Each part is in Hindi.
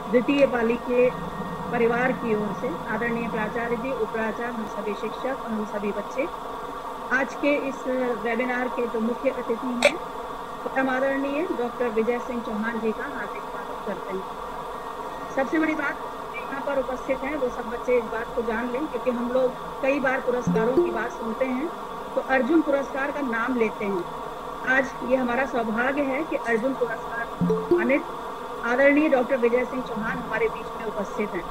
द्वितीय पाली के परिवार की ओर से आदरणीय प्राचार्य जी, उपप्राचार्य, हम सभी शिक्षक और हम सभी बच्चे आज के इस वेबिनार के जो मुख्य अतिथि हैं परम आदरणीय डॉक्टर विजय सिंह चौहान जी का हार्दिक स्वागत करते हैं। सबसे बड़ी बात यहाँ पर उपस्थित हैं वो सब बच्चे इस बात को जान लें, क्योंकि हम लोग कई बार पुरस्कारों की बात सुनते हैं तो अर्जुन पुरस्कार का नाम लेते हैं। आज ये हमारा सौभाग्य है कि अर्जुन पुरस्कार सम्मानित आदरणीय डॉक्टर विजय सिंह चौहान हमारे बीच में उपस्थित हैं।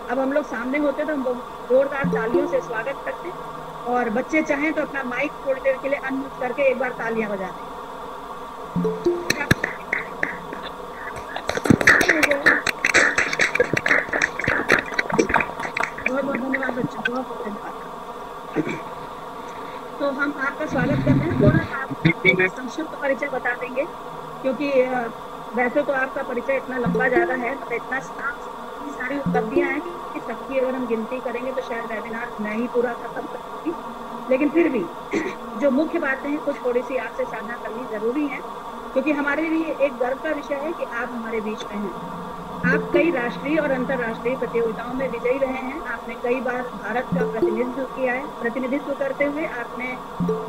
अब हम लोग सामने होते तो हम जोरदार तालियों से स्वागत करते, और बच्चे चाहें तो अपना माइक थोड़ी देर के लिए अनम्यूट करके एक बार तालियां बजा दें। बहुत बहुत धन्यवाद बच्चों, बहुत बहुत धन्यवाद। तो हम आपका स्वागत करते हैं। थोड़ा सा आपको संक्षिप्त परिचय बता देंगे, क्योंकि वैसे तो आपका परिचय इतना लंबा ज्यादा है, तो इतना सारी उपलब्धियां हैं कि सबकी अगर हम गिनती करेंगे तो शायद वेबिनार न ही पूरा खत्म करेंगे, लेकिन फिर भी जो मुख्य बातें हैं कुछ थोड़ी सी आपसे साझा करनी जरूरी है, क्योंकि हमारे लिए एक गर्व का विषय है कि आप हमारे बीच में हैं। आप कई राष्ट्रीय और अंतर्राष्ट्रीय प्रतियोगिताओं में विजयी रहे हैं। आपने कई बार भारत का प्रतिनिधित्व किया है। प्रतिनिधित्व करते हुए आपने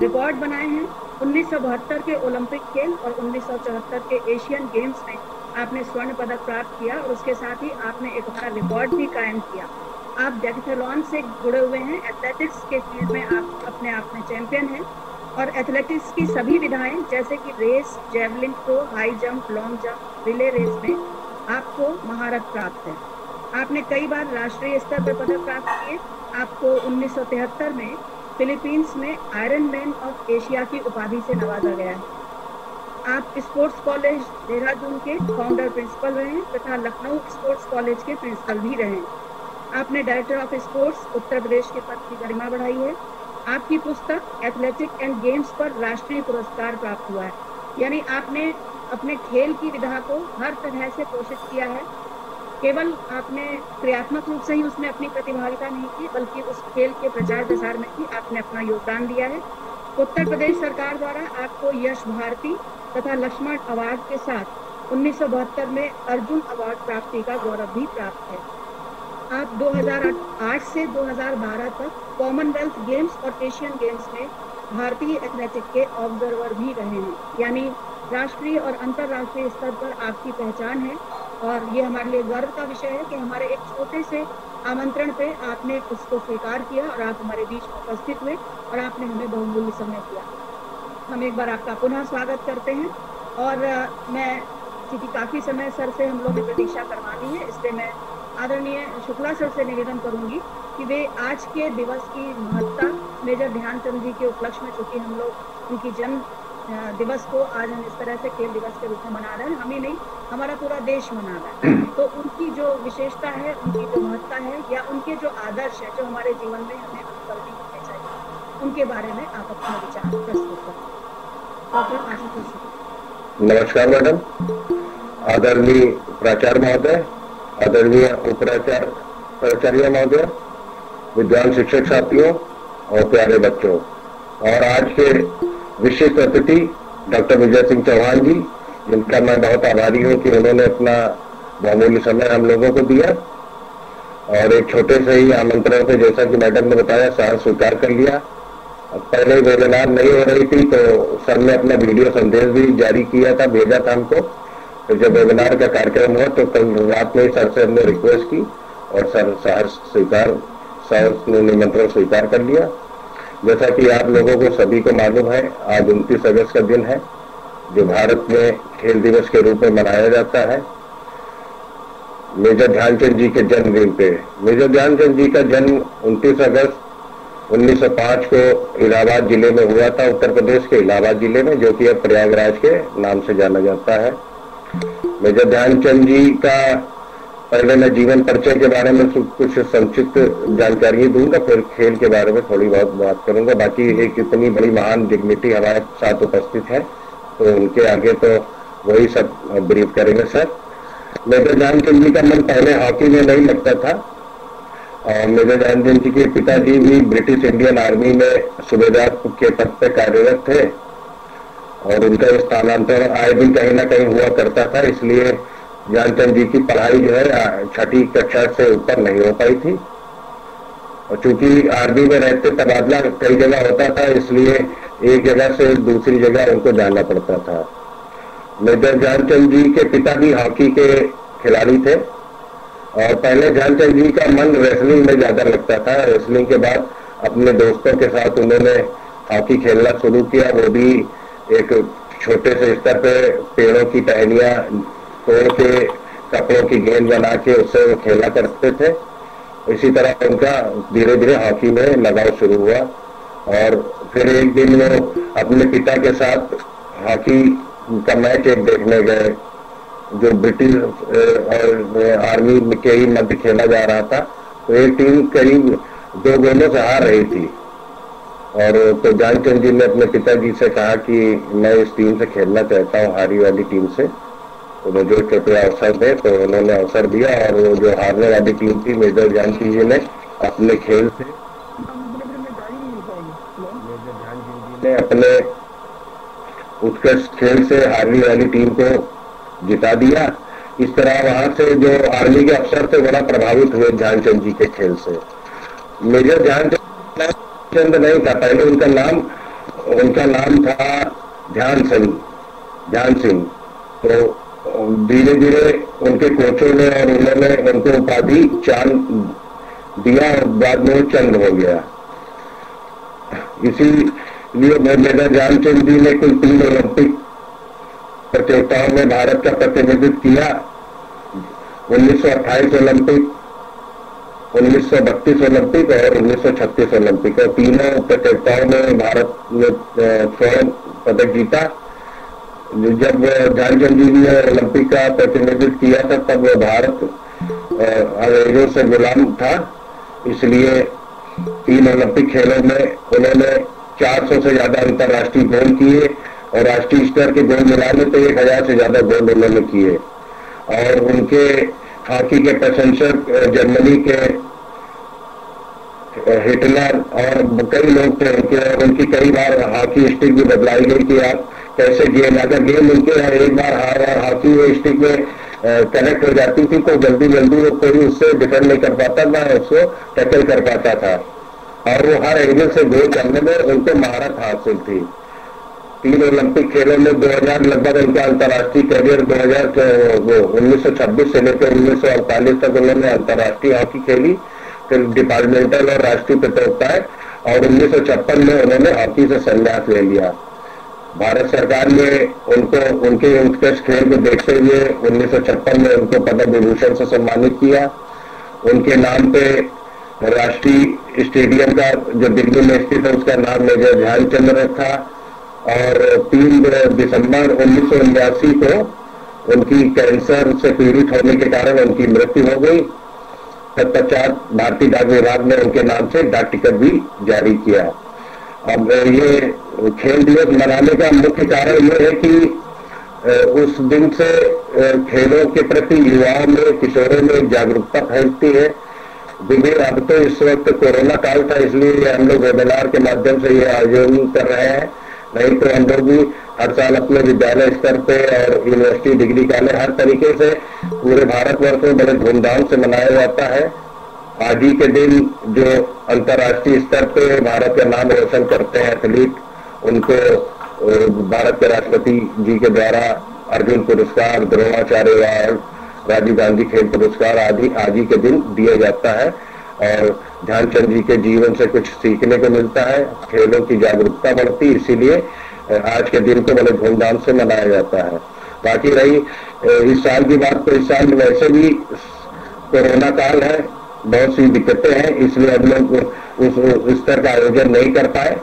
रिकॉर्ड बनाए हैं। 1972 के ओलंपिक खेल और 1974 के एशियन गेम्स में आपने स्वर्ण पदक प्राप्त किया, और उसके साथ ही आपने एक अपना रिकॉर्ड भी कायम किया। आप डेकाथलॉन से जुड़े हुए हैं। एथलेटिक्स के फील्ड में आप अपने आप में चैंपियन हैं, और एथलेटिक्स की सभी विधाएं जैसे कि race, javelin throw, high jump, long jump, relay race में आपको महारत प्राप्त है। आपने कई बार राष्ट्रीय स्तर पर पदक प्राप्त किए। आपको 1973 में फिलीपींस में आयरन मैन ऑफ एशिया की उपाधि से नवाजा गया है। आप स्पोर्ट्स कॉलेज देहरादून के फाउंडर प्रिंसिपल रहे हैं तथा लखनऊ स्पोर्ट्स कॉलेज के प्रिंसिपल भी रहे हैं। आपने director of sports Uttar Pradesh के पद की गरिमा बढ़ाई है। आपकी पुस्तक एथलेटिक एंड गेम्स पर राष्ट्रीय पुरस्कार प्राप्त हुआ है, यानी आपने अपने खेल की विधा को हर तरह से पोषित किया है। केवल आपने क्रियात्मक रूप से ही उसमें अपनी प्रतिभागिता नहीं की, बल्कि उस खेल के प्रचार प्रसार में भी आपने अपना योगदान दिया है। उत्तर प्रदेश सरकार द्वारा आपको यश भारती तथा लक्ष्मण अवार्ड के साथ 1972 में अर्जुन अवार्ड प्राप्ति का गौरव भी प्राप्त है। आप 2008 से 2012 तक कॉमनवेल्थ गेम्स और एशियन गेम्स में भारतीय एथलेटिक के ऑब्जर्वर भी रहे हैं, यानी राष्ट्रीय और अंतर्राष्ट्रीय स्तर पर आपकी पहचान है। और ये हमारे लिए गर्व का विषय है कि हमारे एक छोटे से आमंत्रण पे आपने उसको स्वीकार किया और आप हमारे बीच में उपस्थित हुए और आपने हमें बहुमूल्य समय दिया। हम एक बार आपका पुनः स्वागत करते हैं। और मैं क्योंकि काफी समय सर से हम लोग ने प्रतीक्षा करवानी है, इसलिए मैं आदरणीय शुक्ला सर से निवेदन करूंगी कि वे आज के दिवस की महत्ता मेजर ध्यानचंद जी के उपलक्ष्य में, चूंकि हम लोग उनकी जन्म दिवस को आज हम इस तरह से खेल दिवस के रूप में मना रहे हैं, हम ही नहीं हमारा पूरा देश मना रहा है, तो उनकी जो विशेषता है, उनकी जो महत्ता है, या उनके जो आदर्श है जो हमारे जीवन में हमें अनुकरणीय होने चाहिए, उनके बारे में आप अपने विचार प्रस्तुत करें। डॉक्टर आशुतोष। नमस्कार मैडम, आदरणीय प्राचार्य महोदय, आदरणीय प्राचार्य महोदय, विद्वान शिक्षक साथियों और प्यारे बच्चों, और आज के विशिष्ट अतिथि डॉक्टर विजय सिंह चौहान जी, जिनका मैं बहुत आभारी हूं कि उन्होंने अपना बहुमूल्य समय हम लोगों को दिया और एक छोटे से ही आमंत्रण पे, जैसा कि मैडम ने बताया, सर स्वीकार कर लिया। पहले वेबिनार नहीं हो रही थी तो सर ने अपना वीडियो संदेश भी जारी किया था, भेजा था हमको। तो जब वेबिनार का कार्यक्रम हुआ तो कल रात में सर से हमने रिक्वेस्ट की और सर ने निमंत्रण स्वीकार कर लिया। जैसा कि आप लोगों को सभी को मालूम है, आज 29 अगस्त का दिन है जो भारत में खेल दिवस के रूप में मनाया जाता है मेजर ध्यानचंद जी के जन्मदिन पे। मेजर ध्यानचंद जी का जन्म 29 अगस्त 1905 को इलाहाबाद जिले में हुआ था, उत्तर प्रदेश के इलाहाबाद जिले में, जो कि अब प्रयागराज के नाम से जाना जाता है। मेजर ध्यानचंद जी का पहले मैं जीवन परिचय के बारे में कुछ संक्षिप्त जानकारी दूंगा, फिर खेल के बारे में थोड़ी बहुत बात करूंगा। बाकी एक इतनी बड़ी महान डिग्निटी हमारे साथ उपस्थित है तो उनके आगे तो वही सब ब्रीफ करेंगे सर। मेजर ध्यानचंद जी का मन पहले हॉकी में नहीं लगता था और मेजर ध्यानचंद जी के पिताजी भी ब्रिटिश इंडियन आर्मी में सूबेदार के पद पर कार्यरत थे और उनका स्थानांतरण आए दिन कहीं ना कहीं हुआ करता था, इसलिए ध्यानचंद जी की पढ़ाई जो है छठी कक्षा से ऊपर नहीं हो पाई थी, और चूंकि आर्मी में रहते तबादला कई जगह होता था, इसलिए एक जगह से दूसरी जगह उनको जाना पड़ता था। मेजर ध्यानचंद जी के पिता भी हॉकी के खिलाड़ी थे, और पहले ध्यानचंद जी का मन रेसलिंग में ज्यादा लगता था। रेसलिंग के बाद अपने दोस्तों के साथ उन्होंने हॉकी खेलना शुरू किया, वो भी एक छोटे से स्तर पे पेड़ों की टहनियां तोड़ के कपड़ों की गेंद बना के उससे वो खेला करते थे। इसी तरह उनका धीरे धीरे हॉकी में लगाव शुरू हुआ, और फिर एक दिन वो अपने पिता के साथ हॉकी का मैच एक देखने गए, जो ब्रिटिश और आर्मी के ही मध्य खेला जा रहा था। तो एक टीम करीब 2 गोलों से हार रही थी, और तो ध्यानचंद जी ने अपने पिताजी से कहा कि मैं इस टीम से खेलना चाहता हूँ, हारी वाली टीम से, तो मुझे कृपया अवसर दे। तो उन्होंने अवसर दिया, और वो जो हारने वाली टीम थी, मेजर ध्यानचंद जी ने अपने खेल से अपने उत्कृष्ट खेल से हारने वाली टीम को जिता दिया। इस तरह वहां से जो आर्मी के अफसर थे बड़ा प्रभावित हुए ध्यानचंद जी के खेल से। मेजर ध्यानचंद नहीं था, पहले उनका नाम था ध्यान सिंह। तो धीरे धीरे उनके कोचों ने और उन्होंने उनको उपाधि चांद दिया, और बाद में वो चंद हो गया। इसीलिए मेजर ध्यानचंद जी ने कुल 3 ओलंपिक प्रतियोगिताओं में भारत का प्रतिनिधित्व किया। 1928 ओलंपिक, 1932 ओलंपिक और 1936 ओलंपिक, और तीनों प्रतियोगिताओं में भारत ने स्वर्ण पदक जीता। जब ध्यानचंद जी ने ओलंपिक का प्रतिनिधित्व किया था, तब भारत अंग्रेजों से गुलाम था, इसलिए 3 ओलंपिक खेलों में उन्होंने 400 से ज्यादा अंतर्राष्ट्रीय गोल किए, और राष्ट्रीय स्तर के गोल मिलाने तो 1000 से ज्यादा गोल उन्होंने किए। और उनके हॉकी के प्रशंसक जर्मनी के हिटलर और कई लोग थे उनके, और उनकी कई बार हॉकी स्टिक भी बदलाई गई कि आप कैसे गेंद, अगर गेंद उनके एक बार हॉकी वो स्टिक में कनेक्ट हो जाती थी तो जल्दी वो कोई उससे डिफेंड नहीं कर पाता, ना उसको टैकल कर पाता था, और वो हर एंगल से गोल करने में उनको महारत हासिल थी। 3 ओलंपिक खेलों में 2000 लगभग उनका अंतर्राष्ट्रीय करियर 1926 से लेकर 1948 तक उन्होंने अंतर्राष्ट्रीय हॉकी खेली, फिर डिपार्टमेंटल और राष्ट्रीय प्रतियोगिताएं, और 1956 में उन्होंने हॉकी से संन्यास ले लिया। भारत सरकार ने उनको उनके उत्कृष्ट खेल को देखते हुए 1956 में उनको पद्म विभूषण से सम्मानित किया। उनके नाम पे राष्ट्रीय स्टेडियम का जो दिल्ली में स्थित है उसका नाम मेजर ध्यानचंद रखा, और 3 दिसंबर 1979 को उनकी कैंसर से पीड़ित होने के कारण उनकी मृत्यु हो गई। तत्पश्चात भारतीय डाक विभाग ने उनके नाम से डाक टिकट भी जारी किया। अब ये खेल दिवस मनाने का मुख्य कारण ये है कि उस दिन से खेलों के प्रति युवाओं में, किशोरों में जागरूकता फैलती है। देखिए, अब तो इस वक्त कोरोना काल था, इसलिए हम लोग वेबिनार के माध्यम से ये आयोजन कर रहे हैं, नहीं तो हम लोग भी हर साल अपने विद्यालय स्तर पे और यूनिवर्सिटी डिग्री कॉलेज हर तरीके से पूरे भारतवर्ष में बड़े धूमधाम से मनाया जाता है। आज ही के दिन जो अंतर्राष्ट्रीय स्तर पे भारत का नाम रोशन करते हैं एथलीट, उनको भारत के राष्ट्रपति जी के द्वारा अर्जुन पुरस्कार, द्रोणाचार्य अवार्ड, राजीव गांधी खेल पुरस्कार आदि आज ही के दिन दिया जाता है, और ध्यानचंद जी के जीवन से कुछ सीखने को मिलता है, खेलों की जागरूकता बढ़ती, इसीलिए आज के दिन को बड़े धूमधाम से मनाया जाता है। बाकी रही इस साल की बात, तो इस साल वैसे भी कोरोना काल है, बहुत सी दिक्कतें हैं, इसलिए हम लोग उस स्तर का आयोजन नहीं कर पाए,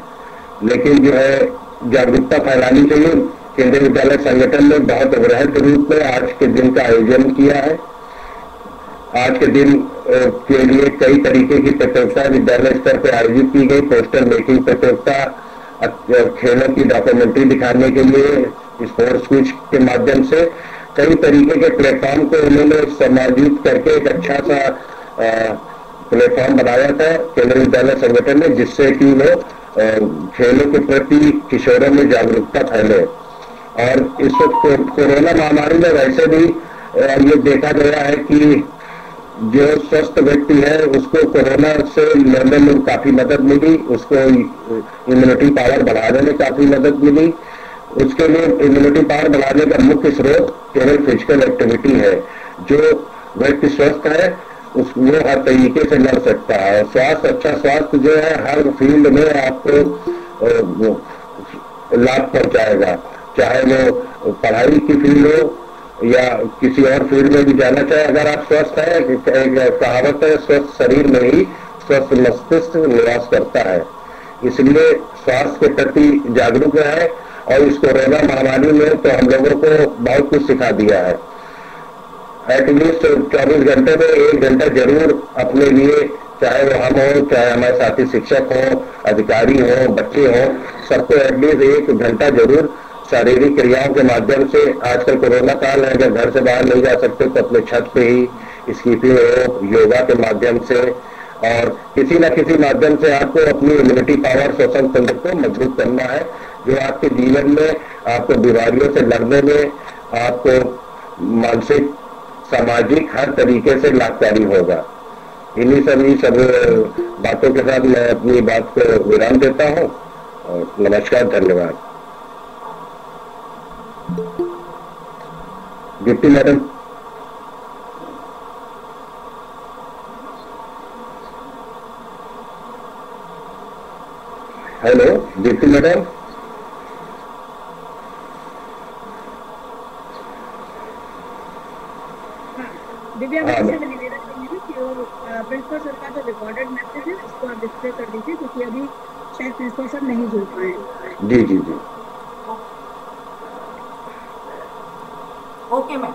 लेकिन जो है जागरूकता फैलानी चाहिए। केंद्रीय विद्यालय संगठन ने बहुत वृहद रूप में आज के दिन का आयोजन किया है। आज के दिन के लिए कई तरीके की प्रतियोगिताएं विद्यालय स्तर पर आयोजित की गई। पोस्टर मेकिंग प्रतियोगिता, खेलों की डॉक्यूमेंट्री दिखाने के लिए स्पोर्ट्स क्विज के माध्यम से कई तरीके के प्लेटफॉर्म को उन्होंने समायोजित करके एक अच्छा सा प्लेटफॉर्म बनाया था केंद्रीय विद्यालय संगठन ने, जिससे कि वो खेलों के प्रति किशोरों में जागरूकता फैले। और इस वक्त कोरोना महामारी में वैसे भी ये देखा गया है कि जो स्वस्थ व्यक्ति है उसको कोरोना से लड़ने में काफी मदद मिली, उसको इम्यूनिटी पावर बढ़ाने में काफी मदद मिली। उसके लिए इम्यूनिटी पावर बढ़ाने का मुख्य स्रोत केवल फिजिकल एक्टिविटी है। जो व्यक्ति स्वस्थ है वो हर तरीके से लड़ सकता है। स्वास्थ्य, अच्छा स्वास्थ्य जो है हर फील्ड में आपको लाभ पहुंचाएगा, चाहे वो पढ़ाई की फील्ड हो या किसी और फील्ड में भी जाना चाहे। अगर आप स्वस्थ हैं, एक कहावत है, स्वस्थ शरीर में ही स्वस्थ मस्तिष्क निवास करता है। इसलिए स्वास्थ्य के प्रति जागरूक है और इस कोरोना महामारी में तो हम लोगों को बहुत कुछ सिखा दिया है। एटलीस्ट 24 घंटे में 1 घंटा जरूर अपने लिए, चाहे वो हम हो, चाहे हमारे साथी शिक्षक हो, अधिकारी हो, बच्चे हो, सबको एटलीस्ट 1 घंटा जरूर शारीरिक क्रियाओं के माध्यम से, आजकल कोरोना काल है, अगर घर से बाहर नहीं जा सकते तो अपने छत पे ही स्कीपिंग हो, योगा के माध्यम से और किसी न किसी माध्यम से आपको अपनी इम्यूनिटी पावर, श्वसन तंत्र को मजबूत करना है, जो आपके जीवन में आपको बीमारियों से लड़ने में, आपको मानसिक, सामाजिक हर तरीके से लाभकारी होगा। इन्हीं सब बातों के साथ मैं अपनी बात को विराम देता हूँ और नमस्कार, धन्यवाद। Deepti madam. Hello Deepti madam. Divya ma'am से मैं निवेदन करूंगी कि वो प्रिंसिपल सर का जो रिकॉर्डेड मैसेज है उसको आप डिस्प्ले कर दीजिए, क्योंकि अभी शायद प्रिंसिपल सर नहीं जुड़ पाए। जी जी जी, okay ma'am.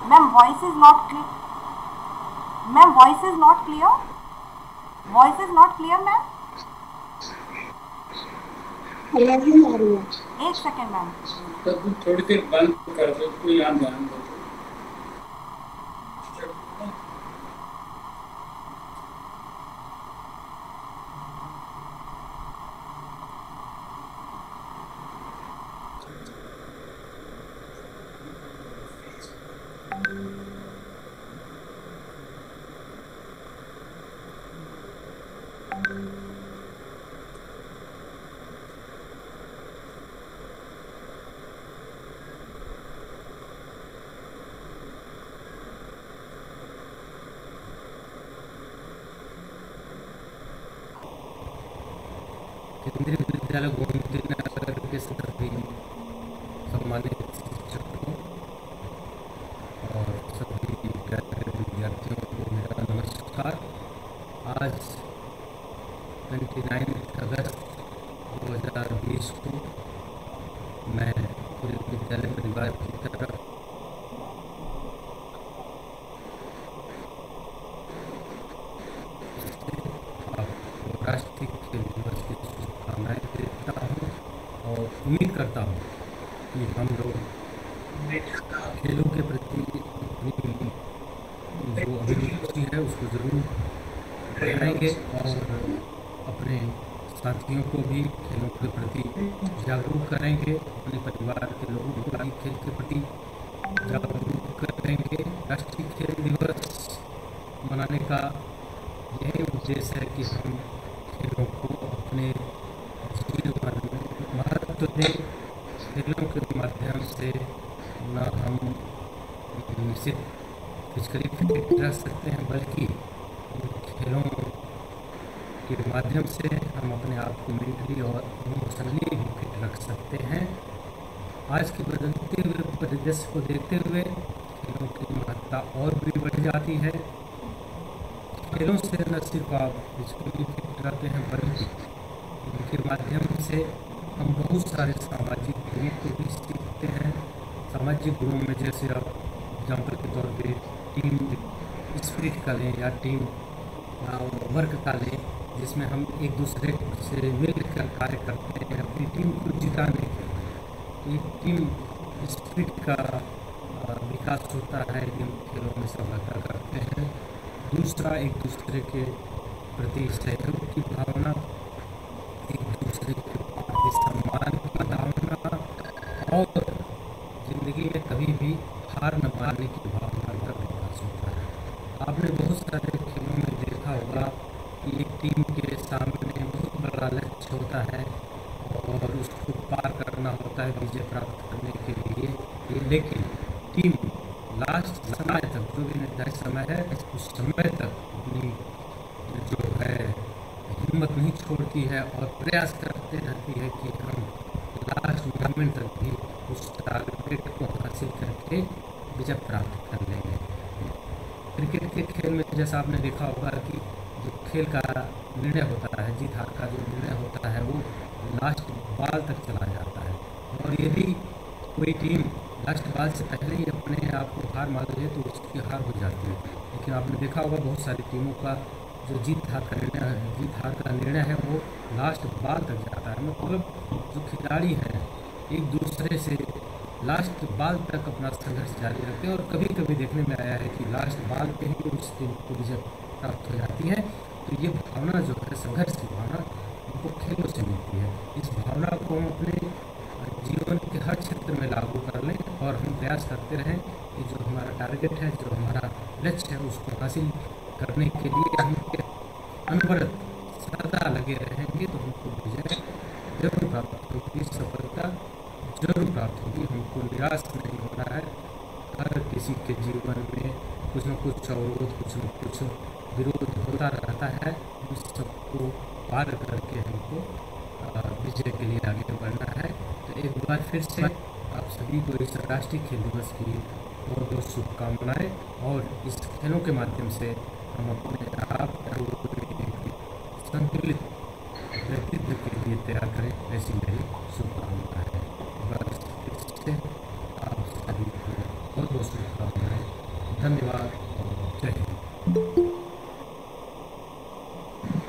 Ma'am, voice is not clear. Ma'am, voice is not clear. Voice is not clear, ma'am. एक सेकेंड मैम, थोड़ी देर बंद कर दो, कोई यहाँ ध्यान दो। केंद्रीय विद्यालय गोविंदनगर के सभी सम्मानित शिक्षकों और सभी विद्यार्थियों को मेरा नमस्कार। आज 29 अगस्त 2020 को मैं पूरे विद्यालय परिवार की तरफ राष्ट्रीय खेल दिवस की शुभकामनाएं देता हूँ और उम्मीद करता हूँ कि हम लोग खेलों के प्रति अपनी जो अभिरुचि है उसको ज़रूर बढ़ाएंगे और अपने साथियों को भी खेलों के प्रति जागरूक करेंगे, अपने परिवार के लोगों को भी खेल के प्रति जागरूक करेंगे। राष्ट्रीय खेल दिवस मनाने का यही उद्देश्य है कि हम खेलों को अपने जीवन में महत्व दें, खेलों के माध्यम से न हम सिर्फ फिजिकली फिट रह सकते हैं, बल्कि इन खेलों के माध्यम से हम अपने आप को मेंटली और इमोशनली भी फिट रख सकते हैं। आज के बदलते हुए परिदृश्य को देखते हुए खेलों की महत्ता और भी बढ़ जाती है। खेलों से न सिर्फ आप फिजिकली फिट रहते हैं, बल्कि इनके माध्यम से हम बहुत सारे सामाजिक गुणों को भी सीखते हैं। सामाजिक गुणों में जैसे आप एग्जाम्पल के तौर पे टीम स्पिरिट का लें या टीम वर्क का लें, जिसमें हम एक दूसरे से मिलकर कार्य करते हैं अपनी टीम को जिताने के लिए। तो एक टीम स्पिरिट का विकास होता है, इन खेलों में सफलता करते हैं। दूसरा, एक दूसरे के प्रति सहयोग की भावना, एक दूसरे के प्रति सम्मान की भावना और जिंदगी में कभी भी हार न मानने की भावना का विकास होता है। आपने बहुत सारे खेलों में देखा होगा कि एक टीम के सामने बहुत बड़ा लक्ष्य होता है और उसको पार करना होता है विजय प्राप्त करने के लिए, लेकिन टीम लास्ट समय तक, जो भी निर्धारित समय है, उस समय तक अपनी जो है हिम्मत नहीं छोड़ती है और प्रयास करते रहती है कि हम लास्ट मोमेंट तक भी उस टारगेट को हासिल करके विजय प्राप्त कर लेंगे। क्रिकेट के खेल में जैसा आपने देखा होगा कि जो खेल का निर्णय होता है, जीत हार का जो निर्णय होता है, वो लास्ट बॉल तक चला जाता है। और यदि कोई टीम लास्ट बॉल से पहले ही अपने आप को हार मान ले तो उसकी हार हो जाती है। लेकिन आपने देखा होगा बहुत सारी टीमों का जो जीत हार का निर्णय है वो लास्ट बॉल तक जाता है। मतलब जो खिलाड़ी हैं एक दूसरे से लास्ट बॉल तक अपना संघर्ष जारी रखते हैं और कभी कभी देखने में आया है कि लास्ट बॉल पे ही उस टीम को विजय प्राप्त हो जाती है। तो ये भावना जो है, संघर्ष की भावना, हमको खेलों से मिलती है। इस भावना को हम अपने जीवन के हर क्षेत्र में लागू कर लें और हम प्रयास करते रहें कि जो हमारा टारगेट है, जो हमारा लक्ष्य है, उसको हासिल करने के लिए हम अनवरत सदा लगे रहेंगे तो हमको विजय जरूर प्राप्त होगी, सफलता जरूर प्राप्त होगी। हमको निराश नहीं होना है। हर किसी के जीवन में कुछ न कुछ अवरोध, कुछ न कुछ विरोध होता रहता है। उस सबको पार करके हमको विजय के लिए आगे बढ़ना है। तो एक बार फिर से आप सभी को इस राष्ट्रीय खेल दिवस की बहुत बहुत शुभकामनाएं और इस खेलों के माध्यम से हम अपने आप को संतुलित व्यक्तित्व के लिए तैयार करें, ऐसी मेरी शुभकामना है। बस फिर से आप सभी को बहुत बहुत शुभकामनाएं। धन्यवाद और जय हिंद।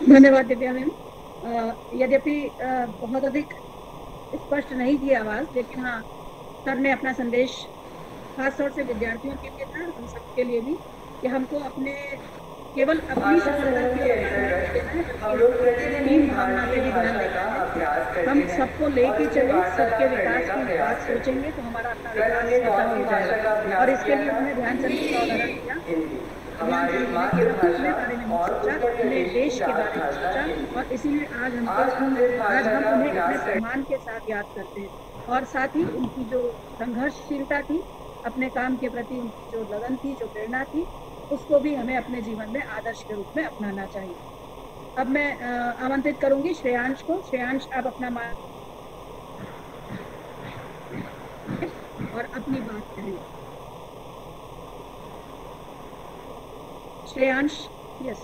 धन्यवाद दिव्या मैम। यद्यपि बहुत अधिक स्पष्ट नहीं थी आवाज़, लेकिन हाँ, सर ने अपना संदेश खास तौर से विद्यार्थियों के लिए था, हम सबके लिए भी, कि हमको अपने केवल अपनी सफलता के लिए टीम भावना पे भी ध्यान देना है। हम सबको लेके चले, सबके विकास की बात सोचेंगे तो हमारा अपना विकास सफल हो जाएगा। और इसके लिए उन्होंने ध्यानचंद जी का उदाहरण दिया। ध्यानचंद जी ने अपने बारे में सोचा, अपने देश के बारे में सोचा, और इसीलिए आज हम उन्हें अपने सम्मान के साथ याद करते हैं। और साथ ही उनकी जो संघर्षशीलता थी, अपने काम के प्रति उनकी जो लगन थी, जो प्रेरणा थी, उसको भी हमें अपने जीवन में आदर्श के रूप में अपनाना चाहिए। अब मैं आमंत्रित करूंगी श्रेयांश को। श्रेयांश, आप अपना और अपनी बात करें। श्रेयांश, यस।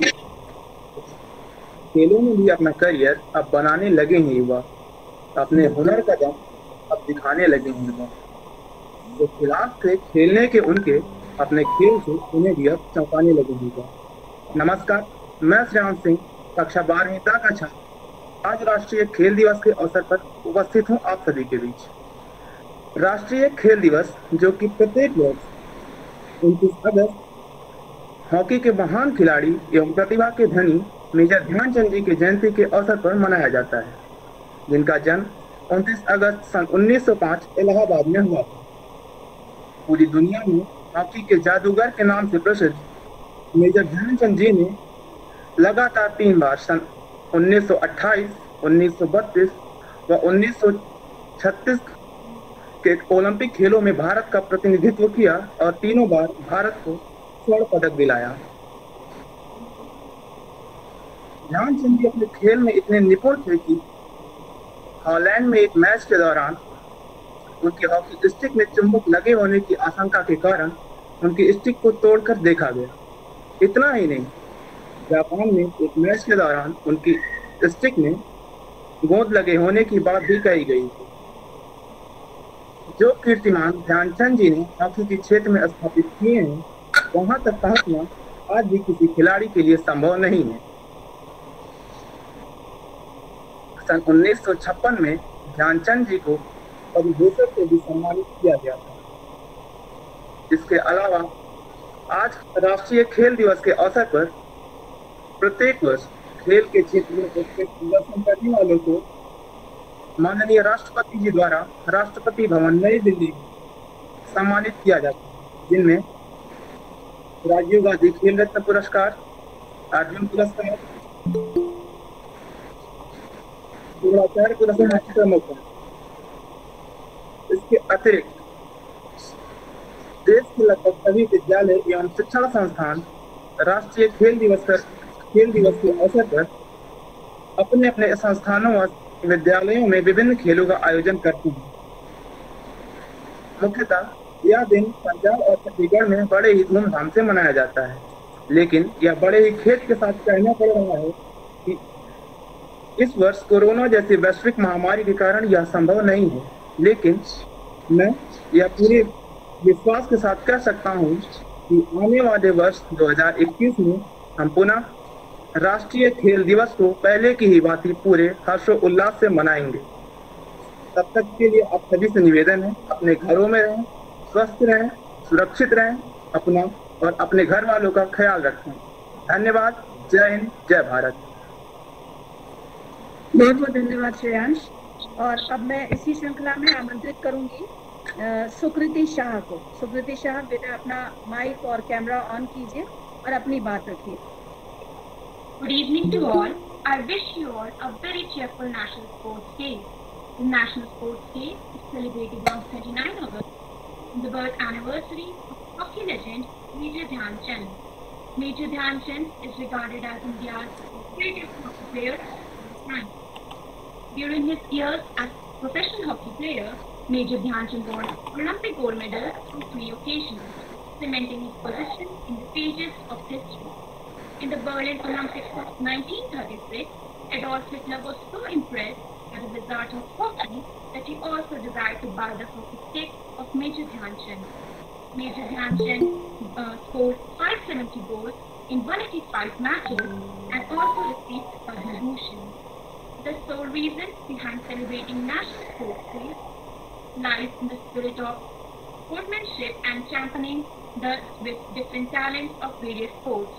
खेलों में भी अपना करियर अब बनाने लगे हैं युवा, अपने हुनर का दम अब दिखाने लगे हैं युवा। तो खिलाफ थे खेलने के उनके, अपने खेल से उन्हें भी अब चौंकाने लगे हैं। नमस्कार, मैं श्रेयांश सिंह, कक्षा 12वीं का छात्र, आज राष्ट्रीय खेल दिवस के अवसर पर उपस्थित हूँ आप सभी के बीच। राष्ट्रीय खेल दिवस जो कि प्रत्येक वर्ष 29 अगस्त हॉकी के महान खिलाड़ी एवं प्रतिभा के धनी मेजर ध्यानचंद जी की जयंती के अवसर पर मनाया जाता है, जिनका जन्म 29 अगस्त सन 1905 इलाहाबाद में हुआ था। पूरी दुनिया में हॉकी के जादूगर के नाम से प्रसिद्ध मेजर ध्यानचंद जी ने लगातार 3 बार सन 1928, 1932 व 1936 के ओलंपिक खेलों में भारत का प्रतिनिधित्व किया और तीनों बार भारत को स्वर्ण पदक दिलाया। ध्यानचंद जी अपने खेल में इतने निपुण थे कि हॉलैंड में एक मैच के दौरान उनकी हॉकी स्टिक में चुंबक लगे होने की आशंका के कारण उनकी स्टिक को तोड़कर देखा गया। इतना ही नहीं, जापान में एक मैच के दौरान उनकी स्टिक में गोंद लगे होने की बात भी कही गई थी। जो कीर्तिमान ध्यानचंद जी ने हॉकी के क्षेत्र में स्थापित किए हैं, वहां तक पहुंचना आज भी किसी खिलाड़ी के लिए संभव नहीं है। सन 1956 में ध्यानचंद जी को पद्मभूषण से भी सम्मानित किया गया था। इसके अलावा आज राष्ट्रीय खेल दिवस के अवसर पर प्रत्येक वर्ष खेल के क्षेत्र में प्रदर्शन करने वालों को माननीय राष्ट्रपति जी द्वारा राष्ट्रपति भवन नई दिल्ली में सम्मानित किया जाता है, जिनमें राजीव गांधी खेल रत्न पुरस्कार, अर्जुन पुरस्कार, द्रोणाचार्य पुरस्कार प्रमुख है। इसके अतिरिक्त देश के लगभग सभी विद्यालय एवं शिक्षण संस्थान राष्ट्रीय खेल दिवस के अवसर पर अपने अपने संस्थानों और विद्यालयों में विभिन्न खेलों का आयोजन करते हैं। मुख्यतः यह दिन पंजाब और चंडीगढ़ में बड़े ही धूमधाम से मनाया जाता है, लेकिन यह बड़े ही खेद के साथ कहना पड़ रहा है कि इस वर्ष कोरोना जैसी वैश्विक महामारी के कारण यह संभव नहीं है। लेकिन मैं यह पूरे विश्वास के साथ कह सकता हूँ कि आने वाले वर्ष 2021 में हम पुनः राष्ट्रीय खेल दिवस को पहले की ही भांति पूरे हर्षोल्लास से मनाएंगे। तब तक के लिए आप सभी से निवेदन है, अपने घरों में रहें, स्वस्थ रहें, सुरक्षित रहें, अपना और अपने घर वालों का ख्याल रखें। धन्यवाद। जय हिंद, जय भारत। बहुत बहुत धन्यवाद श्रेयांश। और अब मैं इसी श्रृंखला में आमंत्रित करूंगी सुकृति शाह को। सुकृति शाह, बेटा अपना माइक और कैमरा ऑन कीजिए और अपनी बात रखिए। Good evening to all. I wish you all a very cheerful National Sports Day. The National Sports Day is celebrated on 29 August, the birth anniversary of hockey legend Major Dhyan Chand. Major Dhyan Chand is regarded as India's greatest hockey player of all time. During his years as professional hockey player, Major Dhyan Chand won Olympic gold medal on 3 occasions, cementing his position in the pages of history. In the Berlin Olympics of 1936, Adolf Hitler was so impressed by the wizard of hockey that he also desired to buy the hockey stick of Major Dhyan Chand. Major Dhyan Chand scored 570 goals in 185 matches and also received Padma Bhushan. The sole reason behind celebrating National Sports Day lies in the spirit of sportsmanship and championing the different talents of various sports.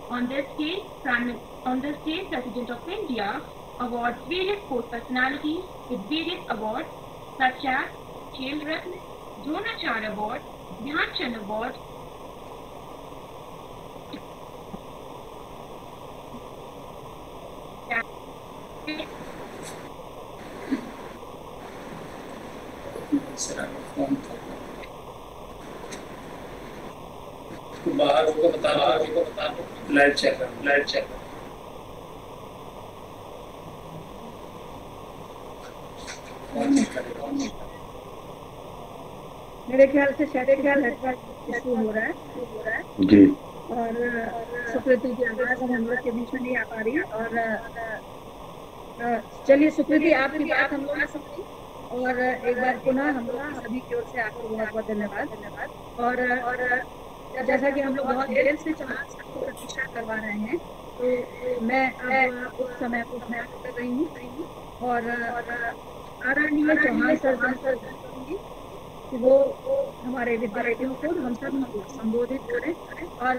On this day, President of India awards various sports personalities with various awards such as Khel Ratna, Dronacharya Award, Dhyan Chand Award, बाहर को बता दो लाइट चेक कर मेरे ख्याल से नेटवर्क इशू हो रहा है जी। और सुकृति की आवाज हम लोग के बीच में नहीं आ पा रही है। और चलिए सुकृति, आपकी बात हम लोग ने सुनी और एक बार पुनः हम लोग सभी की ओर से आपको बहुत बहुत धन्यवाद। और जैसा कि हम लोग बहुत देर से सबको प्रतीक्षा करवा रहे हैं, तो मैं अब उस समय को समाप्त कर रही हूँ और आदरणीय चौहान सर करूँगी कि वो हमारे विद्यार्थियों को, हम सब को संबोधित करें और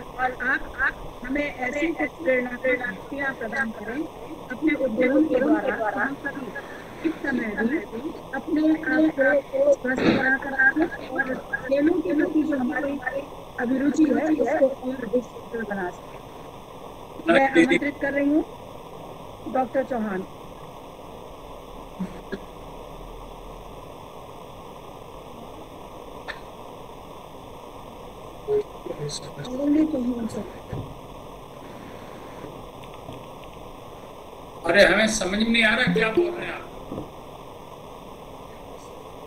आप हमें ऐसी कुछ प्रेरणा प्रदान करें अपने उद्योगों के द्वारा हम सभी इस समय भी अपने आप को स्वस्थ बनाकर रखें और खेलों के प्रति जो हमारी अभिरुचि है इसको और अधिक सुंदर बना सके। मैं आमंत्रित कर रही हूँ doctor Chauhan. only to you, sir. अरे हमें समझ में नहीं आ रहा क्या बोल रहे हैं आप।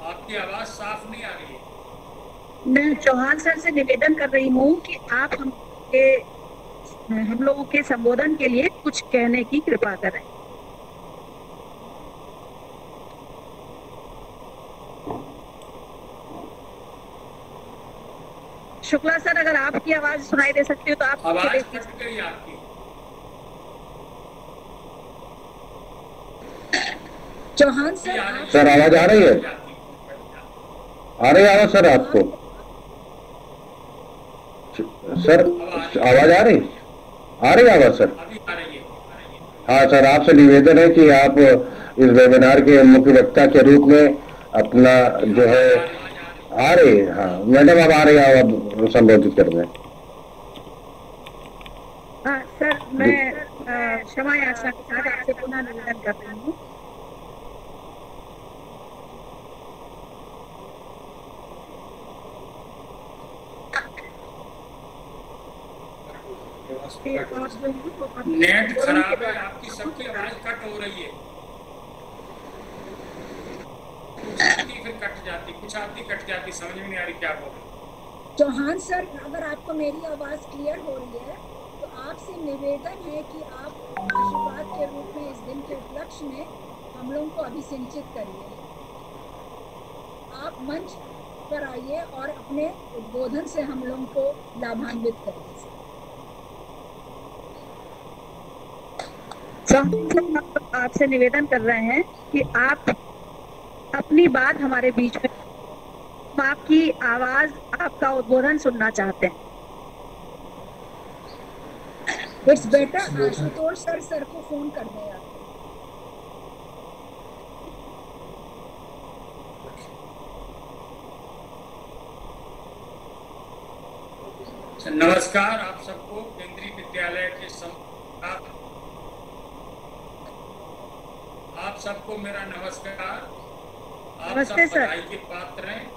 आपकी आवाज साफ नहीं आ रही है। मैं चौहान सर से निवेदन कर रही हूँ कि आप हम लोगों के संबोधन के लिए कुछ कहने की कृपा करें। शुक्ला सर, अगर आपकी आवाज सुनाई दे सकती हो तो आप आवाज कट गई आपकी। चौहान सर, सर आवाज आ रही है? आ रही है आवाज सर आपको? सर आवाज आ रही आवाज सर? हाँ सर, आपसे निवेदन है कि आप इस वेबिनार के मुख्य वक्ता के रूप में अपना जो है आ रही है। हाँ मैडम अब आ रही है, अब संबोधित कर रहे हैं। हाँ सर, मैं क्षमा याचना के साथ आपसे पुनः निवेदन कर रही हूँ। नेट खराब है आपकी, सबकी आवाज कट हो रही है। कुछ आती फिर कट जाती, कुछ आती कट जाती, समझ में नहीं आ रही क्या बोल रहे। चौहान सर, अगर आपको मेरी आवाज क्लियर हो रही है तो आपसे निवेदन है कि आप आशीर्वाद के रूप में इस दिन के उपलक्ष्य में हम लोगों को अभिसिंचित करिए। आप मंच पर आइए और अपने उद्बोधन से हम लोगों को लाभान्वित करिए। आपसे निवेदन कर रहे हैं कि आप अपनी बात हमारे बीच में, हम आपकी आवाज, आपका उद्बोधन सुनना चाहते हैं। इट्स बेटर आशुतोष सर को फोन कर दें आप। नमस्कार आप सबको। केंद्रीय विद्यालय के आप सबको मेरा नमस्कार। आप सब बधाई के पात्र हैं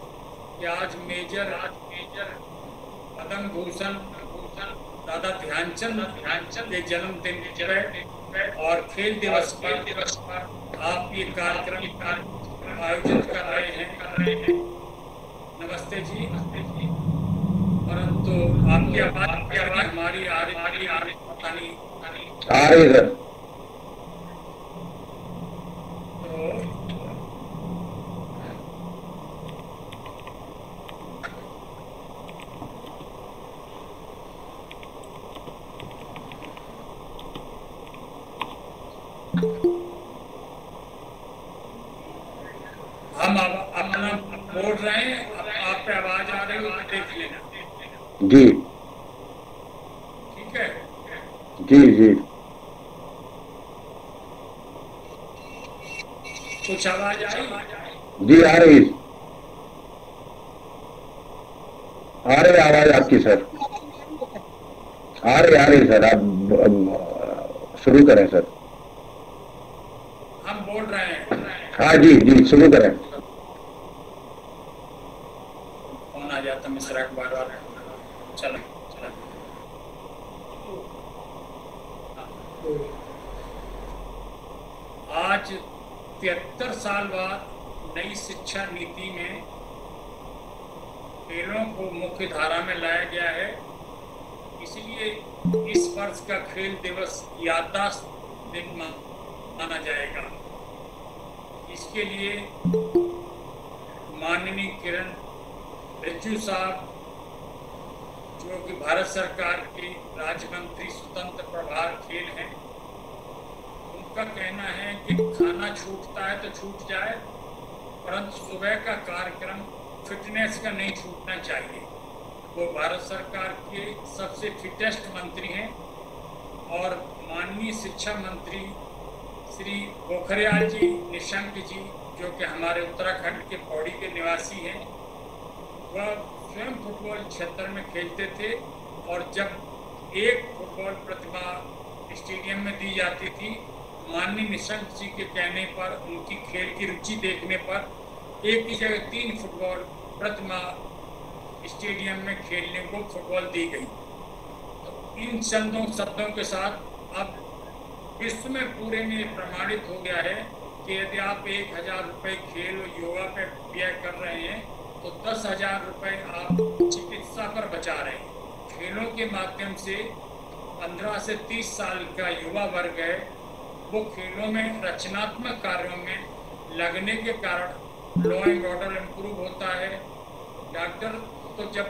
कि आज मेजर पद्म भूषण दादा ध्यानचंद के जन्मदिन और खेल दिवस पर आप ये कार्यक्रम आयोजित कर रहे हैं। नमस्ते जी। परंतु आपकी आवाज हमारी आ रही पता नहीं आ रही है। हम अपना बोल रहे हैं, आप पे आवाज आ रही है तो देख लेना। जी ठीक है। जी कुछ आवाज आई? जी आ रही आवाज आपकी सर। आ रही सर। आप शुरू करें सर। हम बोल रहे हैं। हाँ जी शुरू करें। फोन आ जाता मिश्रा के बार। चलो आज 73 साल बाद नई शिक्षा नीति में खेलों को मुख्य धारा में लाया गया है। इसलिए इस वर्ष का खेल दिवस याददाश्त दिन माना जाएगा। इसके लिए माननीय किरण रिजिजू साहब, जो कि भारत सरकार के राज्य मंत्री स्वतंत्र प्रभार खेल हैं, उनका कहना है कि खाना छूटता है तो छूट जाए, परंतु सुबह का कार्यक्रम फिटनेस का नहीं छूटना चाहिए। वो भारत सरकार के सबसे फिटेस्ट मंत्री हैं और माननीय शिक्षा मंत्री श्री पोखरियाल जी निशंक जी, जो कि हमारे उत्तराखंड के पौड़ी के निवासी हैं, वह स्वयं फुटबॉल क्षेत्र में खेलते थे और जब एक फुटबॉल प्रतिभा स्टेडियम में दी जाती थी, माननीय निशंक जी के कहने पर, उनकी खेल की रुचि देखने पर एक ही जगह 3 फुटबॉल प्रतिमा स्टेडियम में खेलने को फुटबॉल दी गई। तो इन शब्दों के साथ अब विश्व में पूरे में प्रमाणित हो गया है कि यदि आप 1,000 रुपये खेल और योगा पे व्यय कर रहे हैं तो 10,000 रुपये आप चिकित्सा पर बचा रहे हैं। खेलों के माध्यम से 15 से 30 साल का युवा वर्ग है, वो खेलों में रचनात्मक कार्यों में लगने के कारण लॉ एंड ऑर्डर इम्प्रूव होता है। डॉक्टर तो जब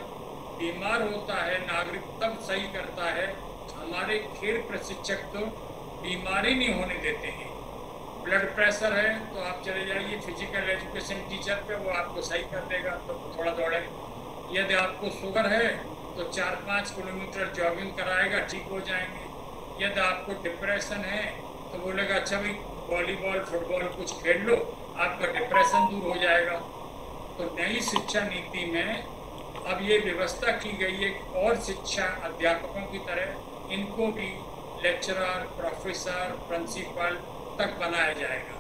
बीमार होता है नागरिक तब सही करता है, हमारे खेल प्रशिक्षक तो बीमारी नहीं होने देते हैं। ब्लड प्रेशर है तो आप चले जाइए फिजिकल एजुकेशन टीचर पे, वो आपको सही कर देगा तो थोड़ा दौड़े। यदि आपको शुगर है तो 4-5 किलोमीटर जॉगिंग कराएगा, ठीक हो जाएंगे। यदि आपको डिप्रेशन है तो बोलेगा अच्छा भाई वॉलीबॉल फुटबॉल कुछ खेल लो, आपका डिप्रेशन दूर हो जाएगा। तो नई शिक्षा नीति में अब ये व्यवस्था की गई है कि और शिक्षा अध्यापकों की तरह इनको भी लेक्चरर, प्रोफेसर, प्रिंसिपल तक बनाया जाएगा।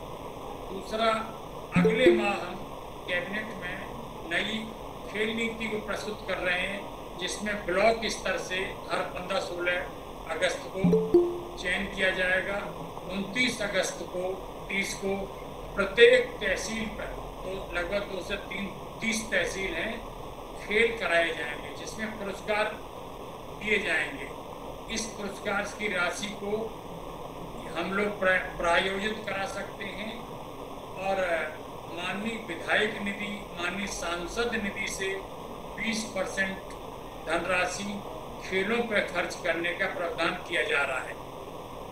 दूसरा, अगले माह हम कैबिनेट में नई खेल नीति को प्रस्तुत कर रहे हैं, जिसमें ब्लॉक स्तर से हर 15-16 अगस्त को चयन किया जाएगा। 29 अगस्त को 30 को प्रत्येक तहसील पर, तो लगभग 2 से 30 तहसील हैं, खेल कराए जाएंगे जिसमें पुरस्कार दिए जाएंगे। इस पुरस्कार की राशि को हम लोग प्रायोजित करा सकते हैं और माननीय विधायक निधि, माननीय सांसद निधि से 20% धनराशि खेलों पर खर्च करने का प्रावधान किया जा रहा है।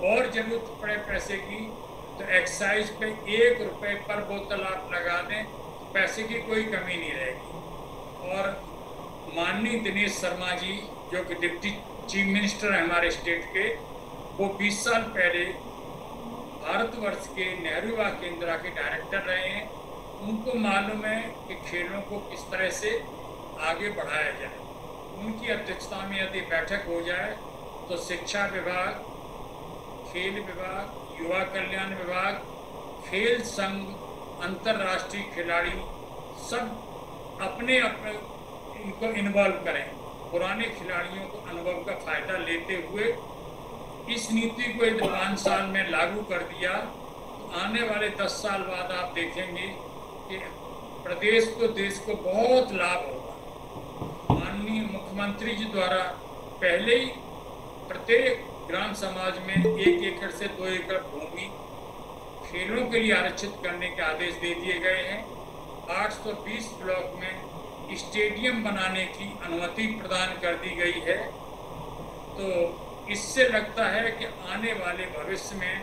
और जरूरत पड़े पैसे की तो एक्साइज पे 1 रुपये पर बोतल आप लगा दें, पैसे की कोई कमी नहीं रहेगी। और माननीय दिनेश शर्मा जी जो कि डिप्टी चीफ मिनिस्टर हैं हमारे स्टेट के, वो 20 साल पहले भारतवर्ष के नेहरू युवा केंद्र के डायरेक्टर रहे हैं। उनको मालूम है कि खेलों को किस तरह से आगे बढ़ाया जाए। उनकी अध्यक्षता में यदि बैठक हो जाए तो शिक्षा विभाग, खेल विभाग, युवा कल्याण विभाग, खेल संघ, अंतर्राष्ट्रीय खिलाड़ी सब अपने इनको इन्वॉल्व करें। पुराने खिलाड़ियों को अनुभव का फायदा लेते हुए इस नीति को यदि 5 साल में लागू कर दिया तो आने वाले 10 साल बाद आप देखेंगे कि प्रदेश को, देश को बहुत लाभ होगा। माननीय मुख्यमंत्री जी द्वारा पहले ही प्रत्येक ग्राम समाज में 1 एकड़ से 2 एकड़ भूमि खेलों के लिए आरक्षित करने के आदेश दे दिए गए हैं। 820 ब्लॉक में स्टेडियम बनाने की अनुमति प्रदान कर दी गई है। तो इससे लगता है कि आने वाले भविष्य में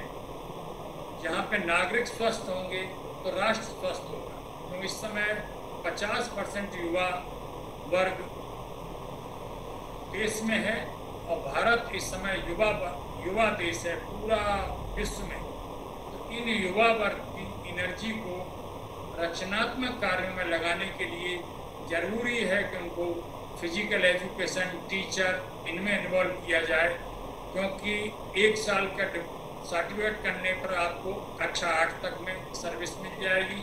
जहाँ पे नागरिक स्वस्थ होंगे तो राष्ट्र स्वस्थ होगा। तो इस समय 50% युवा वर्ग देश में है और भारत इस समय युवा देश है पूरा विश्व में। तो इन युवा वर्ग की एनर्जी को रचनात्मक कार्यों में लगाने के लिए जरूरी है कि उनको फिजिकल एजुकेशन, टीचर इनमें इन्वॉल्व किया जाए, क्योंकि 1 साल का सर्टिफिकेट करने पर आपको कक्षा 8 तक में सर्विस मिल जाएगी,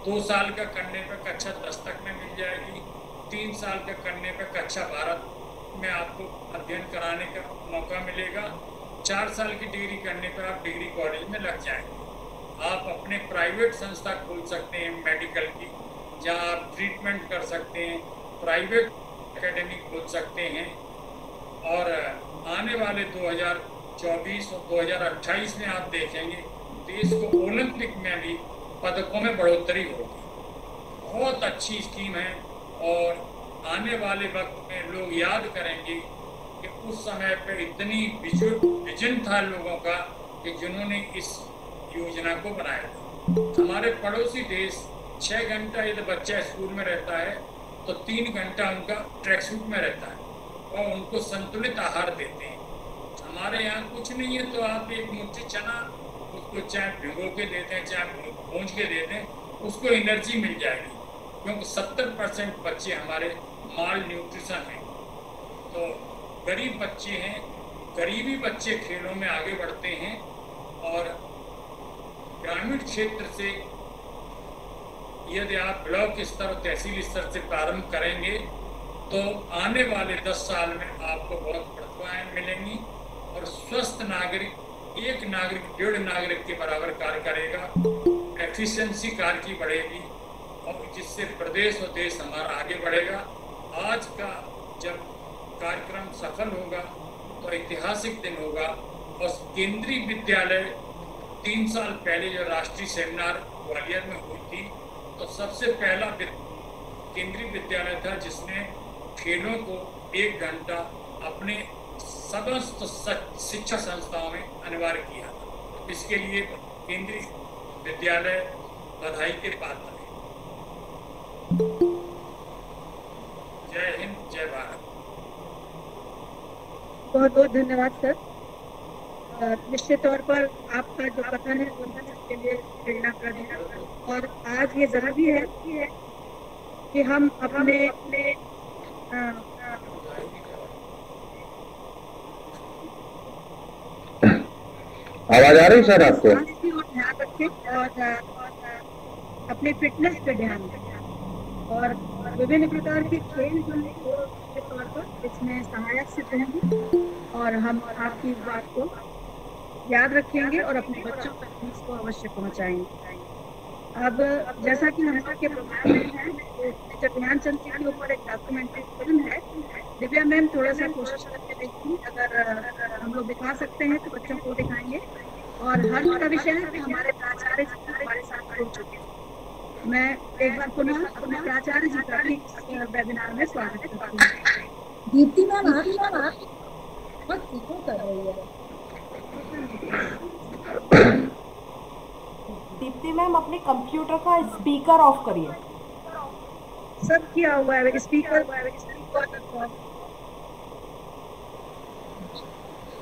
2 साल का करने पर कक्षा 10 तक में मिल जाएगी, 3 साल का करने पर कक्षा 12 में आपको अध्ययन कराने का मौका मिलेगा, 4 साल की डिग्री करने पर आप डिग्री कॉलेज में लग जाएंगे। आप अपने प्राइवेट संस्था खोल सकते हैं मेडिकल की, जहाँ आप ट्रीटमेंट कर सकते हैं, प्राइवेट एकेडमी खोल सकते हैं। और आने वाले 2024 और 2028 में आप देखेंगे देश को ओलंपिक में भी पदकों में बढ़ोतरी होगी। बहुत अच्छी स्कीम है और आने वाले वक्त में लोग याद करेंगे कि उस समय पे इतनी विजन था लोगों का कि जिन्होंने इस योजना को बनाया था। हमारे पड़ोसी देश 6 घंटा यदि बच्चा स्कूल में रहता है तो 3 घंटा उनका ट्रैक सूट में रहता है और उनको संतुलित आहार देते हैं। हमारे यहाँ कुछ नहीं है तो आप एक मुट्ठी चना उसको चाहे भिगो के देते हैं चाहे भूंज के देते हैं, उसको एनर्जी मिल जाएगी, क्योंकि 70% बच्चे हमारे माल न्यूट्रिशन हैं। तो गरीब बच्चे हैं, गरीबी बच्चे खेलों में आगे बढ़ते हैं और ग्रामीण क्षेत्र से यदि आप ब्लॉक स्तर और तहसील स्तर से प्रारंभ करेंगे तो आने वाले 10 साल में आपको बहुत प्रतिभाएं मिलेंगी और स्वस्थ नागरिक एक नागरिक 1.5 नागरिक के बराबर कार्य करेगा, एफिशिएंसी कार्य की बढ़ेगी और जिससे प्रदेश और देश हमारा आगे बढ़ेगा। आज का जब कार्यक्रम सफल होगा तो ऐतिहासिक दिन होगा और केंद्रीय विद्यालय 3 साल पहले जो राष्ट्रीय सेमिनार ग्वालियर में हुई थी तो सबसे पहला केंद्रीय विद्यालय था जिसने खेलों को 1 घंटा अपने समस्त शिक्षा संस्थाओं में अनिवार्य किया था। इसके लिए केंद्रीय विद्यालय बधाई के पात्र है। जय हिंद, जय भारत। बहुत बहुत धन्यवाद सर। निश्चित तौर पर आपका जो कथन है वो सबके लिए प्रेरणाप्रद है और आज ये जरूरी है कि हम अपने आवाज आ रही सर आपको? ध्यान रखें और अपने फिटनेस पे ध्यान दें और विभिन्न प्रकार के खेल जो है वो निश्चित तौर पर इसमें सहायक सिद्ध होंगे और हम आपकी इस बात को याद रखेंगे और अपने बच्चों तक इसको अवश्य पहुंचाएंगे। अब जैसा कि हम लोग के प्रोग्राम में है, मेजर ध्यानचंद जी के ऊपर एक डॉक्यूमेंट्री फिल्म है। दिव्या मैम थोड़ा सा कोशिश करके देखिए, अगर हम लोग दिखा सकते हैं तो बच्चों को दिखाएंगे। और हर्ष का विषय है कि हमारे प्राचार्य जी हमारे साथ जुड़ चुके हैं। मैं एक बार पुनः अपने प्राचार्य जी का भी वेबिनार में स्वागत करती हूँ। दीप्ति मैम आप बहुत इको कर रही है। दीप्ति मैम अपने कंप्यूटर का स्पीकर ऑफ करिए। सब किया हुआ है स्पीकर।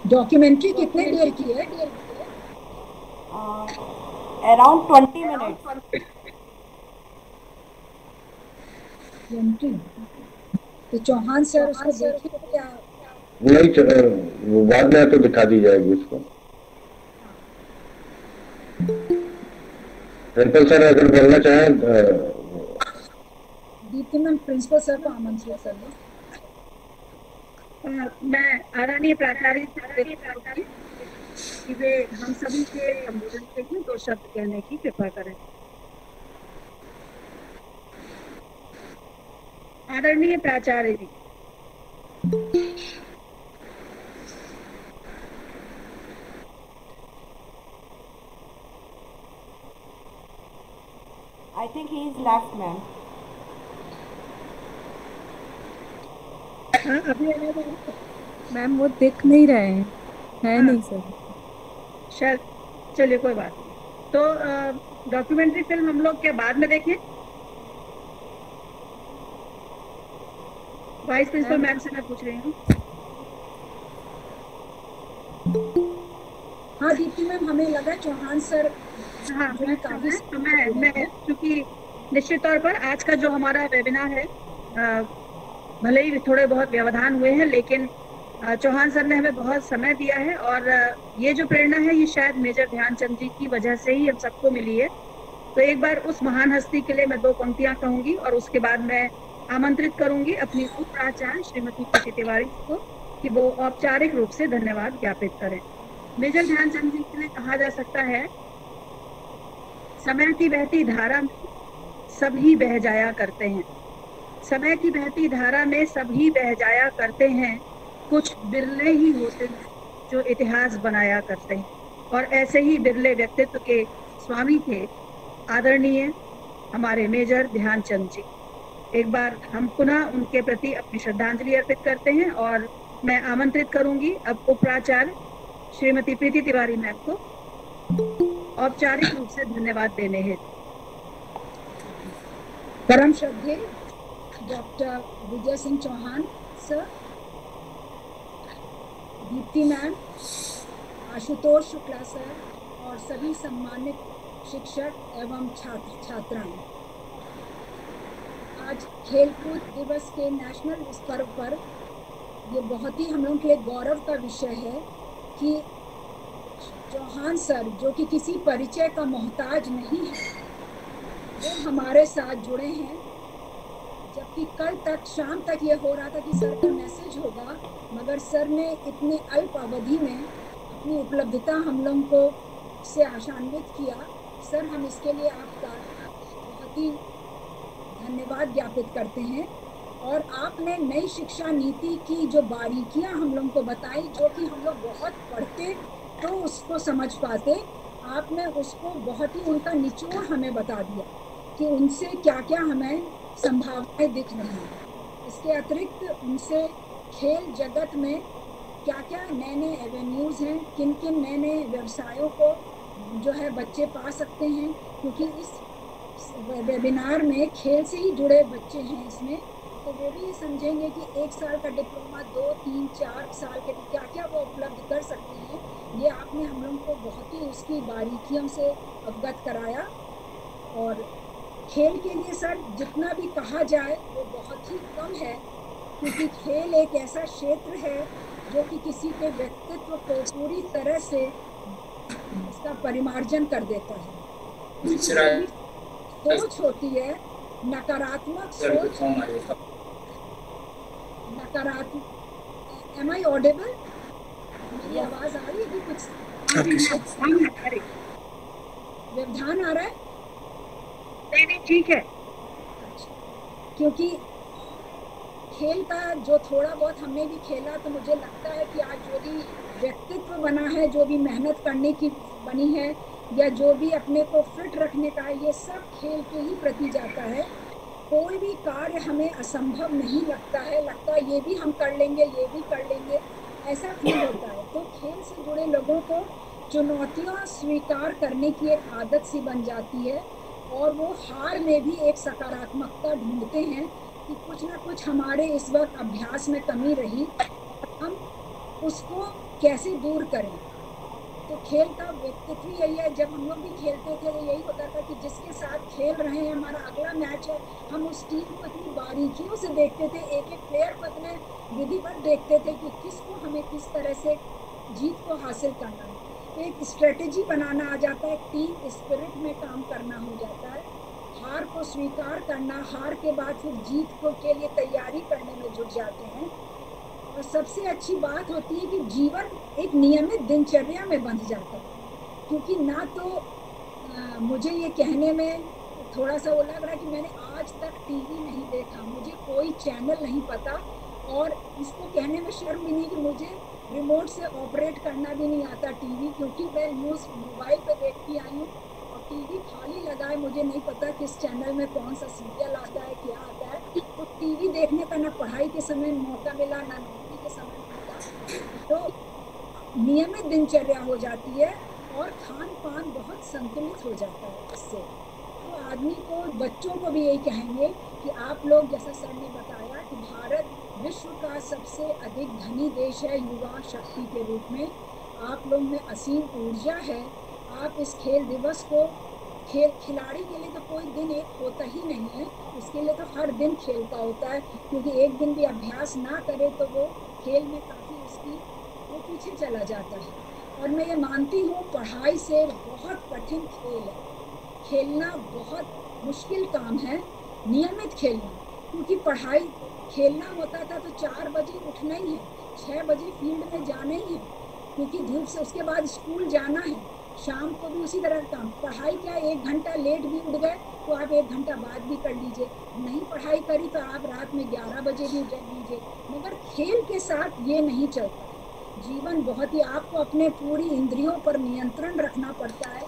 डॉक्यूमेंट्री कितने देर की है? Around 20 minute. 20। तो चौहान सर उसको देखिए क्या? नहीं, बाद में तो दिखा दी जाएगी उसको। प्रिंसिपल सर अगर बोलना चाहें। दीप्ति मैम प्रिंसिपल सर को आमंत्रित कर लो। मैं आदरणीय प्राचार्य कि वे हम सभी के संबोधन के लिए 2 शब्द कहने की कृपा करें। आदरणीय प्राचार्य जी, I think he is left, ma'am. Ma'am वो दिख नहीं रहे हैं, है नहीं सर। शायद, चलिए कोई बात नहीं। तो डॉक्यूमेंट्री फिल्म हम लोग क्या बाद में देखें? वाइस प्रिंसिपल मैम से मैं पूछ रही हूँ। हाँ दीप्ति मैम, हमें लगा चौहान सर। हाँ मैं क्योंकि निश्चित तौर पर आज का जो हमारा वेबिनार है, भले ही थोड़े बहुत व्यवधान हुए हैं, लेकिन चौहान सर ने हमें बहुत समय दिया है और ये जो प्रेरणा है ये शायद मेजर ध्यानचंद जी की वजह से ही हम सबको मिली है। तो एक बार उस महान हस्ती के लिए मैं 2 पंक्तियां कहूंगी और उसके बाद मैं आमंत्रित करूंगी अपनी उप प्राचार्य श्रीमती प्रीति तिवारी को कि वो औपचारिक रूप से धन्यवाद ज्ञापित करें। मेजर ध्यानचंद जी के लिए कहा जा सकता है, समय की बहती धारा में सभी बह जाया करते हैं। समय की बहती धारा में सभी बह जाया करते हैं, कुछ बिरले ही होते हैं जो इतिहास बनाया करते हैं। और ऐसे ही बिरले व्यक्तित्व के स्वामी थे आदरणीय हमारे मेजर ध्यानचंद जी। एक बार हम पुनः उनके प्रति अपनी श्रद्धांजलि अर्पित करते हैं और मैं आमंत्रित करूंगी अब उपाचार्य श्रीमती प्रीति तिवारी मैम को औपचारिक रूप से धन्यवाद देने हेतु। परम श्रद्धेय doctor Vijay Singh Chauhan sir, Deepti ma'am, Ashutosh Shukla sir और सभी सम्मानित शिक्षक एवं छात्र छात्राएं, आज खेलकूद दिवस के नेशनल इस पर्व पर ये बहुत ही हम लोगों के लिए गौरव का विषय है कि चौहान सर जो कि किसी परिचय का मोहताज नहीं है, वो हमारे साथ जुड़े हैं जबकि कल तक शाम तक ये हो रहा था कि सर का मैसेज होगा, मगर सर ने इतने अल्प अवधि में अपनी उपलब्धता हम लोगों को से आशान्वित किया। सर, हम इसके लिए आपका बहुत ही धन्यवाद ज्ञापित करते हैं। और आपने नई शिक्षा नीति की जो बारीकियां हम लोगों को बताई, जो कि हम लोग बहुत पढ़ते तो उसको समझ पाते, आपने उसको बहुत ही उनका निचोड़ हमें बता दिया कि उनसे क्या क्या हमें संभावनाएं दिख रही हैं। इसके अतिरिक्त उनसे खेल जगत में क्या क्या नए नए एवेन्यूज़ हैं, किन किन नए नए व्यवसायों को जो है बच्चे पा सकते हैं, क्योंकि इस वेबिनार में खेल से ही जुड़े बच्चे हैं इसमें, तो वो भी ये समझेंगे कि 1 साल का डिप्लोमा 2, 3, 4 साल के क्या क्या वो उपलब्ध कर सकते हैं। ये आपने हम लोग को बहुत ही उसकी बारीकियों से अवगत कराया। और खेल के लिए सर जितना भी कहा जाए वो बहुत ही कम है, क्योंकि खेल एक ऐसा क्षेत्र है जो कि किसी के व्यक्तित्व को पूरी तरह से उसका परिमार्जन कर देता है। सोच होती है नकारात्मक सोच, नकारात्मक। Am I audible? मेरी आवाज आ रही है कुछ? व्यवधान आ रहा है? नहीं, ठीक है। क्योंकि खेल का जो थोड़ा बहुत हमने भी खेला, तो मुझे लगता है कि आज जो भी व्यक्तित्व बना है, जो भी मेहनत करने की बनी है, या जो भी अपने को फिट रखने का है, ये सब खेल के ही प्रति जाता है। कोई भी कार्य हमें असंभव नहीं लगता है, लगता है ये भी हम कर लेंगे, ये भी कर लेंगे, ऐसा फील होता है। तो खेल से जुड़े लोगों को चुनौतियां स्वीकार करने की एक आदत सी बन जाती है, और वो हार में भी एक सकारात्मकता ढूंढते हैं कि कुछ ना कुछ हमारे इस वक्त अभ्यास में कमी रही, हम उसको कैसे दूर करें। तो खेल का व्यक्तित्व यही है। जब हम लोग भी खेलते थे तो यही होता था कि जिसके साथ खेल रहे हैं, हमारा अगला मैच है, हम उस टीम को इतनी बारीकियों से देखते थे, एक एक प्लेयर को इतने विधिवत देखते थे कि किसको हमें किस तरह से जीत को हासिल करना है। एक स्ट्रेटेजी बनाना आ जाता है, टीम स्पिरिट में काम करना हो जाता है, हार को स्वीकार करना, हार के बाद फिर जीत को के लिए तैयारी करने में जुट जाते हैं। और सबसे अच्छी बात होती है कि जीवन एक नियमित दिनचर्या में बंध जाता है, क्योंकि ना तो मुझे ये कहने में थोड़ा सा वो लग रहा है कि मैंने आज तक टीवी नहीं देखा, मुझे कोई चैनल नहीं पता, और इसको कहने में शर्म भी नहीं कि मुझे रिमोट से ऑपरेट करना भी नहीं आता टीवी, क्योंकि मैं न्यूज़ मोबाइल पे देखती आई हूँ, और टीवी खाली लगा है, मुझे नहीं पता किस चैनल में कौन सा सीरियल आता है, क्या आता है। तो टीवी देखने का ना पढ़ाई के समय मौका मिला, ना नौकरी के समय मिला, तो नियमित दिनचर्या हो जाती है और खान पान बहुत संतुलित हो जाता है इससे। तो आदमी को, बच्चों को भी यही कहेंगे कि आप लोग, जैसा सर ने बताया कि भारत विश्व का सबसे अधिक धनी देश है युवा शक्ति के रूप में, आप लोग में असीम ऊर्जा है। आप इस खेल दिवस को, खिलाड़ी के लिए तो कोई दिन एक होता ही नहीं है, उसके लिए तो हर दिन खेल का होता है, क्योंकि एक दिन भी अभ्यास ना करे तो वो खेल में काफ़ी उसकी वो पीछे चला जाता है। और मैं ये मानती हूँ पढ़ाई से बहुत कठिन खेल है, खेलना बहुत मुश्किल काम है, नियमित खेलना, क्योंकि पढ़ाई खेलना होता था तो 4 बजे उठना ही है, 6 बजे फील्ड में जाना ही है, क्योंकि धूप से उसके बाद स्कूल जाना है, शाम को भी उसी तरह काम। पढ़ाई क्या, 1 घंटा लेट भी उठ गए तो आप 1 घंटा बाद भी कर लीजिए, नहीं पढ़ाई करी तो आप रात में 11 बजे भी जग लीजिए, मगर खेल के साथ ये नहीं चलता है। जीवन बहुत ही, आपको अपने पूरी इंद्रियों पर नियंत्रण रखना पड़ता है।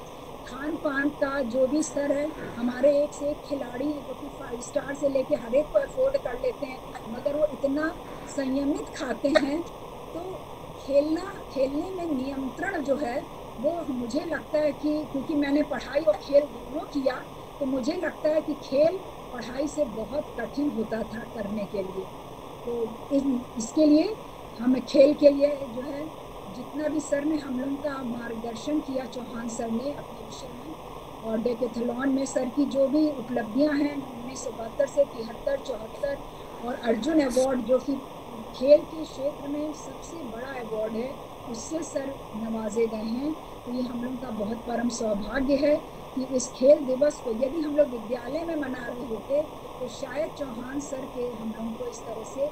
खान पान का जो भी स्तर है, हमारे एक से एक खिलाड़ी जो कि 5 स्टार से लेके हर एक को अफोर्ड कर लेते हैं, मगर वो इतना संयमित खाते हैं। तो खेलने में नियंत्रण जो है वो मुझे लगता है कि, क्योंकि मैंने पढ़ाई और खेल दोनों किया, तो मुझे लगता है कि खेल पढ़ाई से बहुत कठिन होता था करने के लिए। तो इसके लिए हमें खेल के लिए जो है, जितना भी सर ने हम लोगों का मार्गदर्शन किया, चौहान सर ने अपने विषय में, और डेकेथलॉन में सर की जो भी उपलब्धियां हैं 1972 से 73, 74, और अर्जुन अवार्ड जो कि खेल के क्षेत्र में सबसे बड़ा अवार्ड है, उससे सर नवाजे गए हैं। तो ये हम लोग का बहुत परम सौभाग्य है कि इस खेल दिवस को यदि हम लोग विद्यालय में मना रहे होते तो शायद चौहान सर के हम लोगों को इस तरह से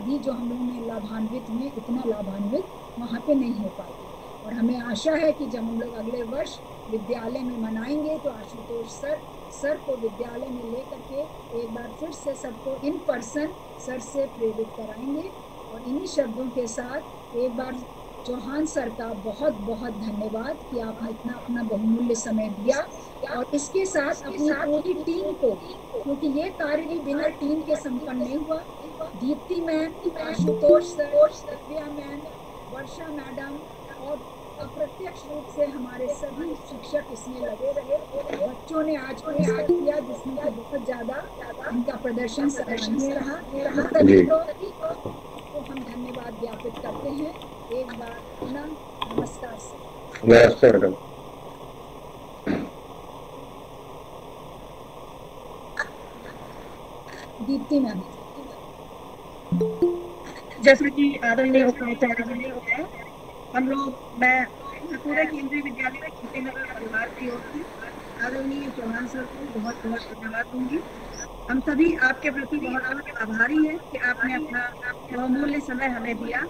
अभी जो हम लोगों ने लाभान्वित हुए इतना लाभान्वित वहाँ पे नहीं हो पाते। और हमें आशा है कि जब हम लोग अगले वर्ष विद्यालय में मनाएंगे तो आशुतोष सर को विद्यालय में लेकर के एक बार फिर से सबको इन पर्सन सर से प्रेरित कराएंगे। और इन्हीं शब्दों के साथ एक बार चौहान सर का बहुत बहुत धन्यवाद कि आपने इतना अपना बहुमूल्य समय दिया। और इसके साथ अपनी पूरी टीम को, क्योंकि ये कार्य भी बिना टीम के संपन्न नहीं हुआ, Deepti ma'am, Ashutosh sir, Divya ma'am, Varsha madam और अप्रत्यक्ष रूप से हमारे सभी शिक्षक इसमें लगे रहे। बच्चों ने आज पुरस्कार किया जिसमें कि बहुत ज्यादा उनका प्रदर्शन सराहनीय रहा। सभी को हम धन्यवाद ज्ञापित करते हैं। एक बार पुनः नमस्कार सर। नमस्ते मैडम। दीप्ति मैम। जैसे कि आदरणीय उपाचार्य जी ने बताया, हम लोग मैं पूरे केंद्रीय विद्यालय में कीर्तिनगर परिवार की ओर से आदरणीय चौहान सर को बहुत बहुत धन्यवाद दूंगी। हम सभी आपके प्रति बहुत बहुत आभारी हैं कि आपने अपना बहुमूल्य समय हमें दिया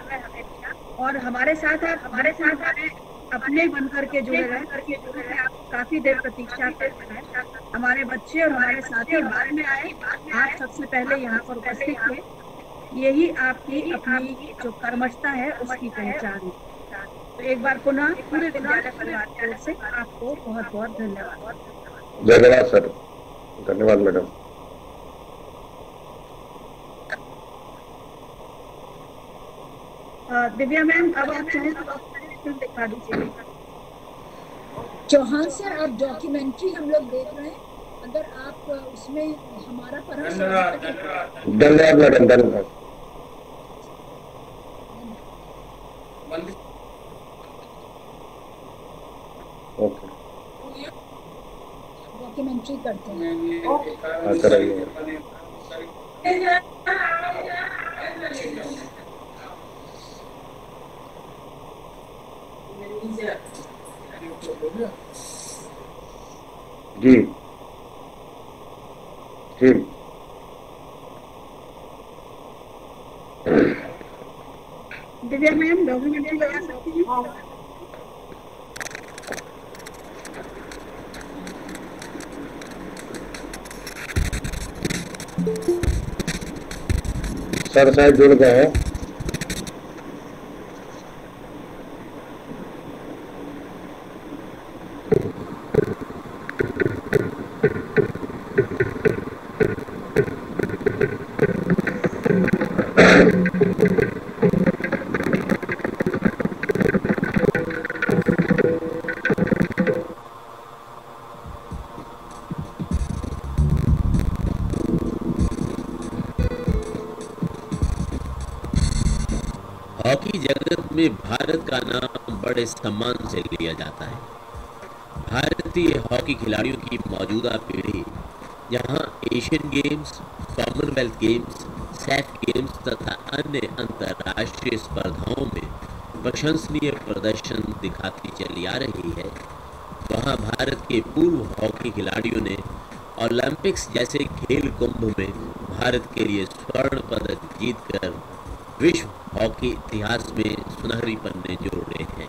और हमारे साथ अपने बनकर के जुड़े रहे। आप काफी देर प्रतीक्षा करते हैं। हमारे बच्चे और हमारे साथी बाद में आए, आप सबसे पहले यहाँ पर उपस्थित थे। यही आपकी अपनी जो कर्मठता है उसकी पहचान है। तो एक बार पुनः पूरे विद्यालय परिवार की ओर से आपको बहुत बहुत धन्यवाद। धन्यवाद सर। धन्यवाद मैडम। दिव्या मैम, अब आप चाहें तो आप फिल्म दिखा दीजिए। चौहान सर, आप डॉक्यूमेंट्री हम लोग देख रहे हैं, अगर आप उसमें हमारा धन्यवाद मैडम। धन्यवाद। ओके, डॉक्यूमेंट्री करते हैं। कराइए। जी जी दिव्या मैम, डॉक्यूमेंट्री लगा सकती हैं? सर शायद जुड़ गए हैं। हॉकी जगत में भारत का नाम बड़े सम्मान से लिया जाता है। भारतीय हॉकी खिलाड़ियों की मौजूदा पीढ़ी यहाँ Asian games, Commonwealth games, SAF games तथा अन्य अंतर्राष्ट्रीय स्पर्धाओं में प्रशंसनीय प्रदर्शन दिखाती चली आ रही है, वहाँ भारत के पूर्व हॉकी खिलाड़ियों ने ओलंपिक्स जैसे खेल कुंभ में भारत के लिए स्वर्ण पदक जीतकर विश्व हॉकी इतिहास में सुनहरी पन्ने जोड़े हैं।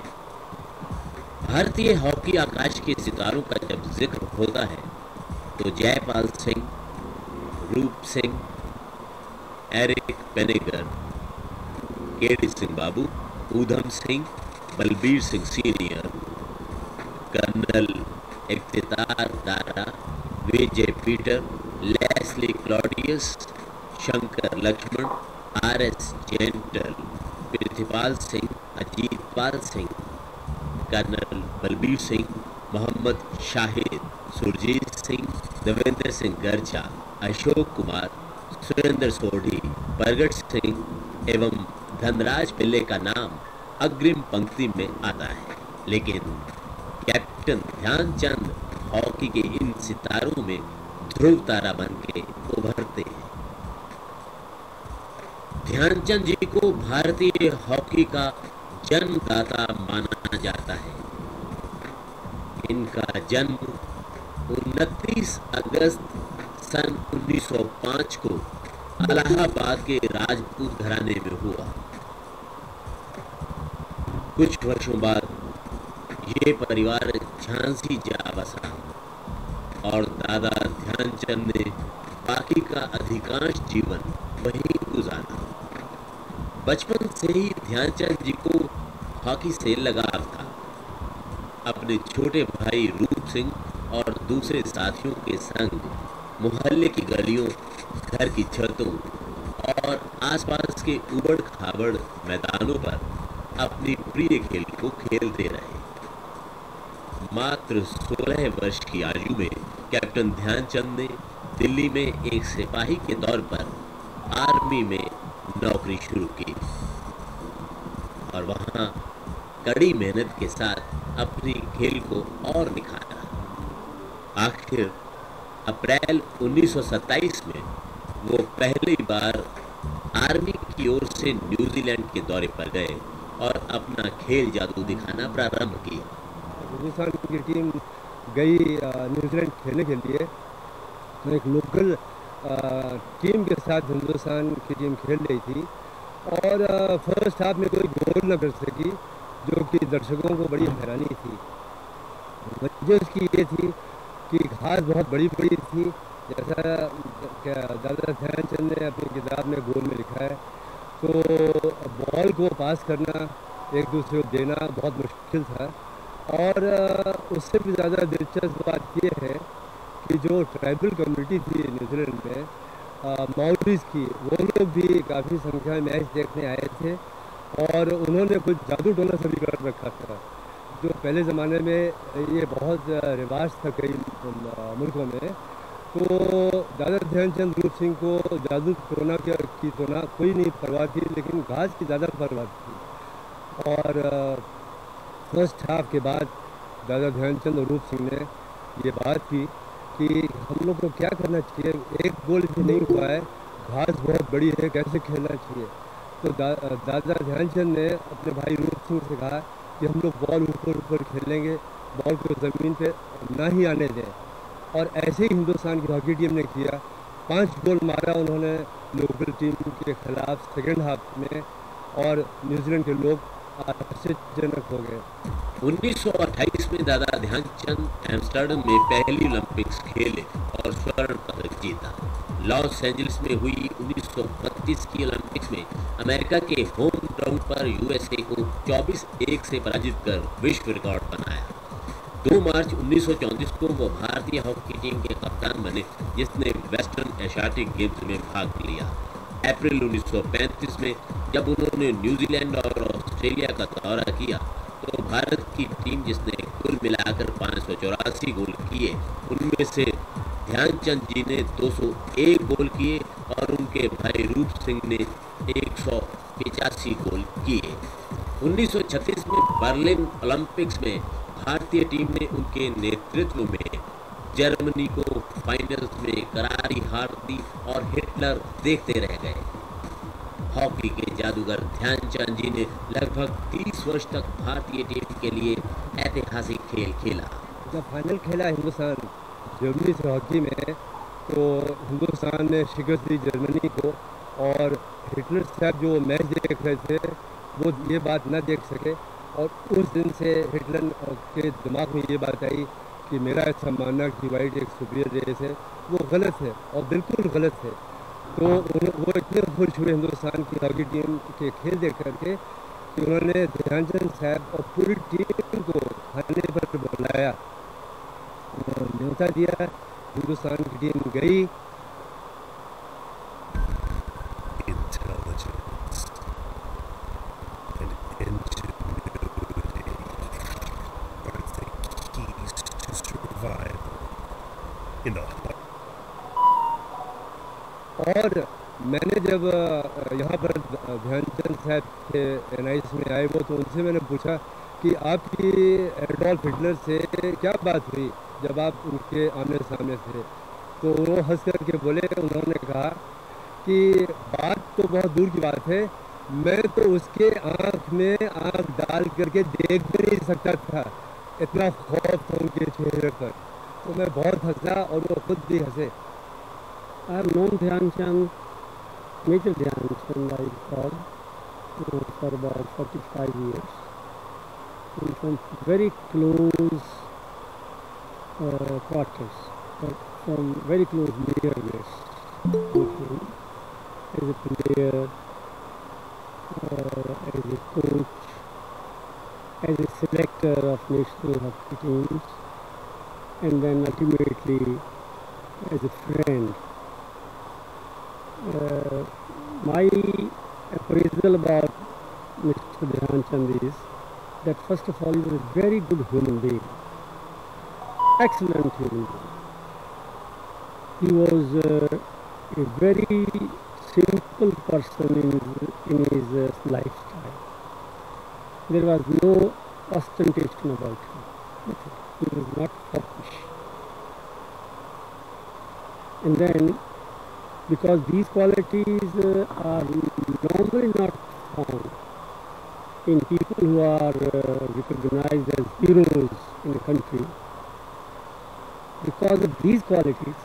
भारतीय हॉकी आकाश के सितारों का जब जिक्र होता है तो Jaipal Singh, Roop Singh, Eric Pinniger, KD Singh Babu, Udham Singh, Balbir Singh senior, colonel Iftitar Dara, Vijay Peter, Leslie Claudius, Shankar Laxman, R S. Gentle, Prithipal Singh, Ajitpal Singh, colonel Balbir Singh, Mohammad Shahid, Surjit Singh, Devendra Singh Garcha, Ashok Kumar, Surendra Sodhi, Pargat Singh एवं धनराज पिल्ले का नाम अग्रिम पंक्ति में आता है। लेकिन कैप्टन ध्यानचंद हॉकी के इन सितारों में ध्रुव तारा बन के उभरते हैं। ध्यानचंद जी को भारतीय हॉकी का जन्मदाता माना जाता है। इनका जन्म 29 अगस्त सन 1905 को इलाहाबाद के राजपूत घराने में हुआ। कुछ वर्षों बाद ये परिवार झांसी जा बसा और दादा ध्यानचंद ने बाकी का अधिकांश जीवन वहीं गुजारा। बचपन से ही ध्यानचंद जी को हॉकी से लगाव था। अपने छोटे भाई रूप सिंह और दूसरे साथियों के संग मोहल्ले की गलियों, घर की छतों और आसपास के उबड़ खाबड़ मैदानों पर अपनी प्रिय खेल को खेलते रहे। मात्र 16 वर्ष की आयु में कैप्टन ध्यानचंद ने दिल्ली में एक सिपाही के तौर पर आर्मी में नौकरी शुरू की और वहां कड़ी मेहनत के साथ अपनी खेल को और निखारा। आखिर अप्रैल 1927 में वो पहली बार आर्मी की ओर से न्यूजीलैंड के दौरे पर गए और अपना खेल जादू दिखाना प्रारंभ किया। हिंदुस्तान की टीम गई न्यूजीलैंड खेलने के लिए, तो एक लोकल टीम के साथ हिंदुस्तान की टीम खेल रही थी और फर्स्ट हाफ में कोई गोल न कर सकी, जो कि दर्शकों को बड़ी हैरानी थी। वजह उसकी ये थी कि घास बहुत बड़ी बड़ी थी, जैसा दादा ध्यानचंद ने अपनी किताब में गोल में लिखा है। तो बॉल को पास करना, एक दूसरे को देना बहुत मुश्किल था। और उससे भी ज़्यादा दिलचस्प बात यह है कि जो ट्राइबल कम्युनिटी थी न्यूजीलैंड में, माओरीज की, वो लोग भी काफ़ी संख्या में मैच देखने आए थे और उन्होंने कुछ जादू टोना से भी कर रखा था, जो पहले ज़माने में ये बहुत रिवाज था कई मुल्कों में। तो दादा ध्यानचंद रूप सिंह को जादू टोना की तो ना कोई नहीं परवाह थी, लेकिन घास की ज़्यादा परवाह थी। और फर्स्ट हाफ के बाद दादा ध्यानचंद और रूप सिंह ने ये बात की कि हम लोग को क्या करना चाहिए, एक गोल भी नहीं हुआ है, घास बहुत बड़ी है, कैसे खेलना चाहिए। तो दादा ध्यानचंद ने अपने भाई रूप सिंह से कहा कि हम लोग बॉल ऊपर ऊपर खेलेंगे, बॉल को ज़मीन पे ना ही आने दें। और ऐसे ही हिंदुस्तान की हॉकी टीम ने किया, 5 गोल मारा उन्होंने लोकल टीम के खिलाफ सेकेंड हाफ में, और न्यूजीलैंड के लोग आश्चर्यजनक हो गए। 1928 में दादा ध्यानचंद एम्स्टर्डम में पहली ओलंपिक्स खेले और स्वर्ण पदक जीता। लॉस एंजलिस में हुई 1932 की ओलंपिक्स में अमेरिका के होम ग्राउंड पर यूएसए को 24-1 से पराजित कर विश्व रिकॉर्ड बनाया। 2 मार्च 1934 को वो भारतीय हॉकी टीम के कप्तान बने, जिसने वेस्टर्न एशियाटिक गेम्स में भाग लिया। अप्रैल 1935 में जब उन्होंने न्यूजीलैंड और ऑस्ट्रेलिया का दौरा किया, तो भारत की टीम, जिसने कुल मिलाकर 584 गोल किए, उनमें से ध्यानचंद जी ने 201 गोल किए और उनके भाई रूप सिंह ने 185 गोल किए। 1936 में बर्लिन ओलंपिक्स में भारतीय टीम ने उनके नेतृत्व में जर्मनी को फाइनल्स में करारी हार दी और हिटलर देखते रह गए। हॉकी के जादूगर ध्यानचंद जी ने लगभग 30 वर्ष तक भारतीय टीम के लिए ऐतिहासिक खेल खेला। जब फाइनल खेला हिंदुस्तान जर्मनी से हॉकी में, तो हिंदुस्तान ने शिकस्त दी जर्मनी को, और हिटलर साहब जो मैच देख रहे थे वो ये बात ना देख सके, और उस दिन से हिटलर के दिमाग में ये बात आई कि मेरा ऐसा मानना कि वाइट एक सुपीरियर रेस है, वो गलत है और बिल्कुल गलत है। तो वो इतने खुश हुए हिंदुस्तान की हॉकी टीम के खेल देख करके कि उन्होंने ध्यानचंद साहब और पूरी टीम को खाने पर बुलाया, न्योता दिया। हिंदुस्तान की टीम गई। और मैंने जब यहाँ पर ध्यानचंद साहब के NIS में आए वो, तो उनसे मैंने पूछा कि आपकी एडोल्फ हिटलर से क्या बात हुई जब आप उनके आमने सामने थे। तो वो हंस कर के बोले, उन्होंने कहा कि बात तो बहुत दूर की बात है, मैं तो उसके आँख में आँख डाल करके देख भी नहीं सकता था, इतना खौफ था उनके चेहरे पर। तो मैं बहुत हंसा और वो खुद भी हंसे। I have known Dhyan Chand, Major Dhyan Chand, I recall, for about 45 years. And from very close quarters, but from very close nearness with him as a player, as a coach, as a selector of national hockey teams, and then ultimately as a friend. My appraisal about Mr. Dhyan Chand is that first of all he was a very good human being, excellent human being. He was a very simple person in his lifestyle. There was no ostentation about him. Nothing. He was not foppish. And then, because these qualities are normally not found in people who are recognized as heroes in the country, because of these qualities,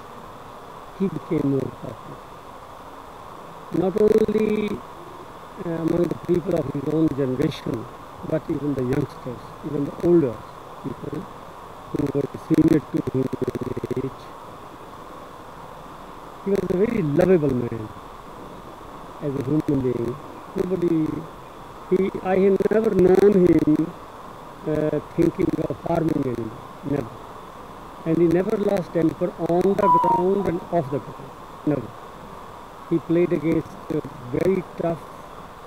he became more popular. Not only among the people of his own generation, but even the youngsters, even the older people who were senior to him in age. He was a very lovable man as a human being. I had never known him thinking of harming anyone, never. And he never lost temper on the ground and off the ground, never. He played against very tough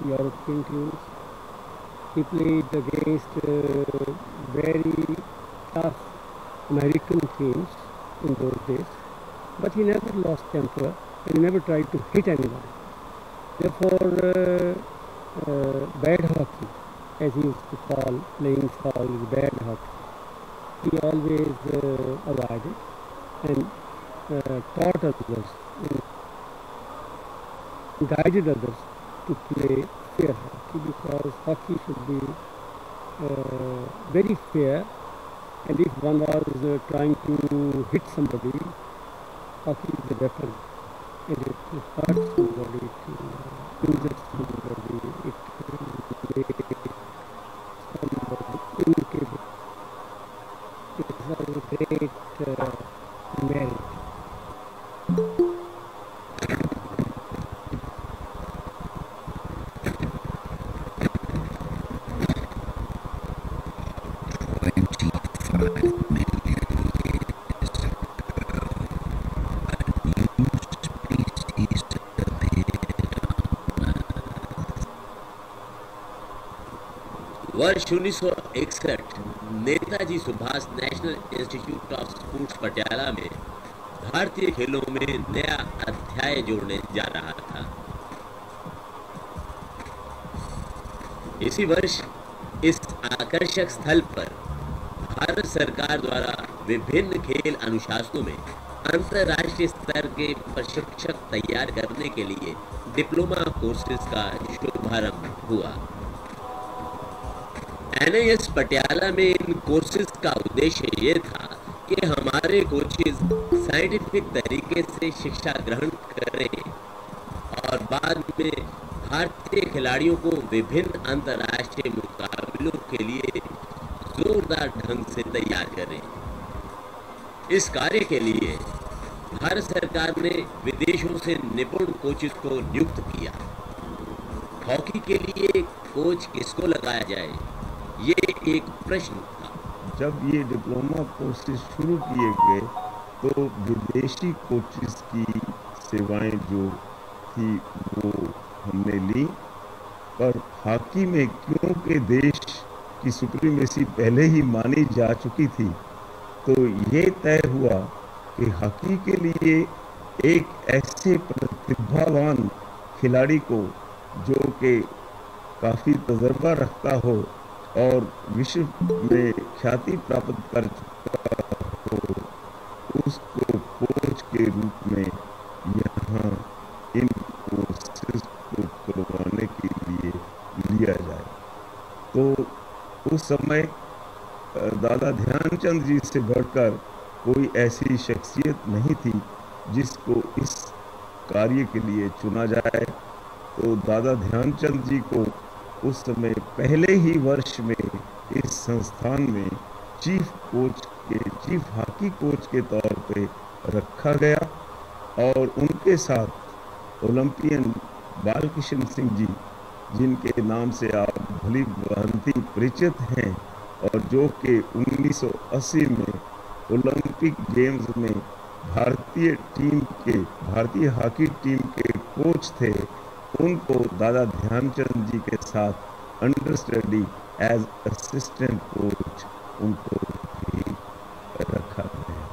European teams. He played against very tough American teams in those days. But he never lost temper and he never tried to hit anyone. Therefore, bad hockey, as he used to call playing foul, is bad hockey. He always avoided and taught others and guided others to play fair hockey, because hockey should be very fair, and if one was trying to hit somebody, hockey is a weapon, and it hurts somebody, to injure somebody, it can make somebody incapable. It is a great merit. वर्ष 1961 Netaji Subhash national institute of sports Patiala में भारतीय खेलों में नया अध्याय जोड़ने जा रहा था। इसी वर्ष इस आकर्षक स्थल पर भारत सरकार द्वारा विभिन्न खेल अनुशासनों में अंतर्राष्ट्रीय स्तर के प्रशिक्षक तैयार करने के लिए डिप्लोमा कोर्सेज का शुभारंभ हुआ। NIS पटियाला में इन कोर्सेज का उद्देश्य ये था कि हमारे कोचेज साइंटिफिक तरीके से शिक्षा ग्रहण करें और बाद में भारतीय खिलाड़ियों को विभिन्न अंतर्राष्ट्रीय मुकाबलों के लिए जोरदार ढंग से तैयार करें। इस कार्य के लिए भारत सरकार ने विदेशों से निपुण कोचेज को नियुक्त किया। हॉकी के लिए कोच किसको लगाया जाए, ये एक प्रश्न था। जब ये डिप्लोमा कोर्सेज शुरू किए गए तो विदेशी कोचेस की सेवाएं जो थी वो हमने ली, पर हॉकी में क्योंकि देश की सुप्रीमेसी पहले ही मानी जा चुकी थी, तो ये तय हुआ कि हॉकी के लिए एक ऐसे प्रतिभावान खिलाड़ी को जो कि काफ़ी तजर्बा रखता हो और विश्व में ख्याति प्राप्त कर चुका हो, उसको कोच के रूप में यहाँ इन कोर्सेज को करवाने के लिए लिया जाए। तो उस समय दादा ध्यानचंद जी से बढ़कर कोई ऐसी शख्सियत नहीं थी जिसको इस कार्य के लिए चुना जाए। तो दादा ध्यानचंद जी को उस समय पहले ही वर्ष में इस संस्थान में चीफ हॉकी कोच के तौर पे रखा गया और उनके साथ ओलंपियन बालकिशन सिंह जी, जिनके नाम से आप भली भांति परिचित हैं और जो कि 1980 में ओलंपिक गेम्स में भारतीय हॉकी टीम के कोच थे, उनको दादा ध्यानचंद जी के साथ understudy as assistant coach उनको भी रखा गया।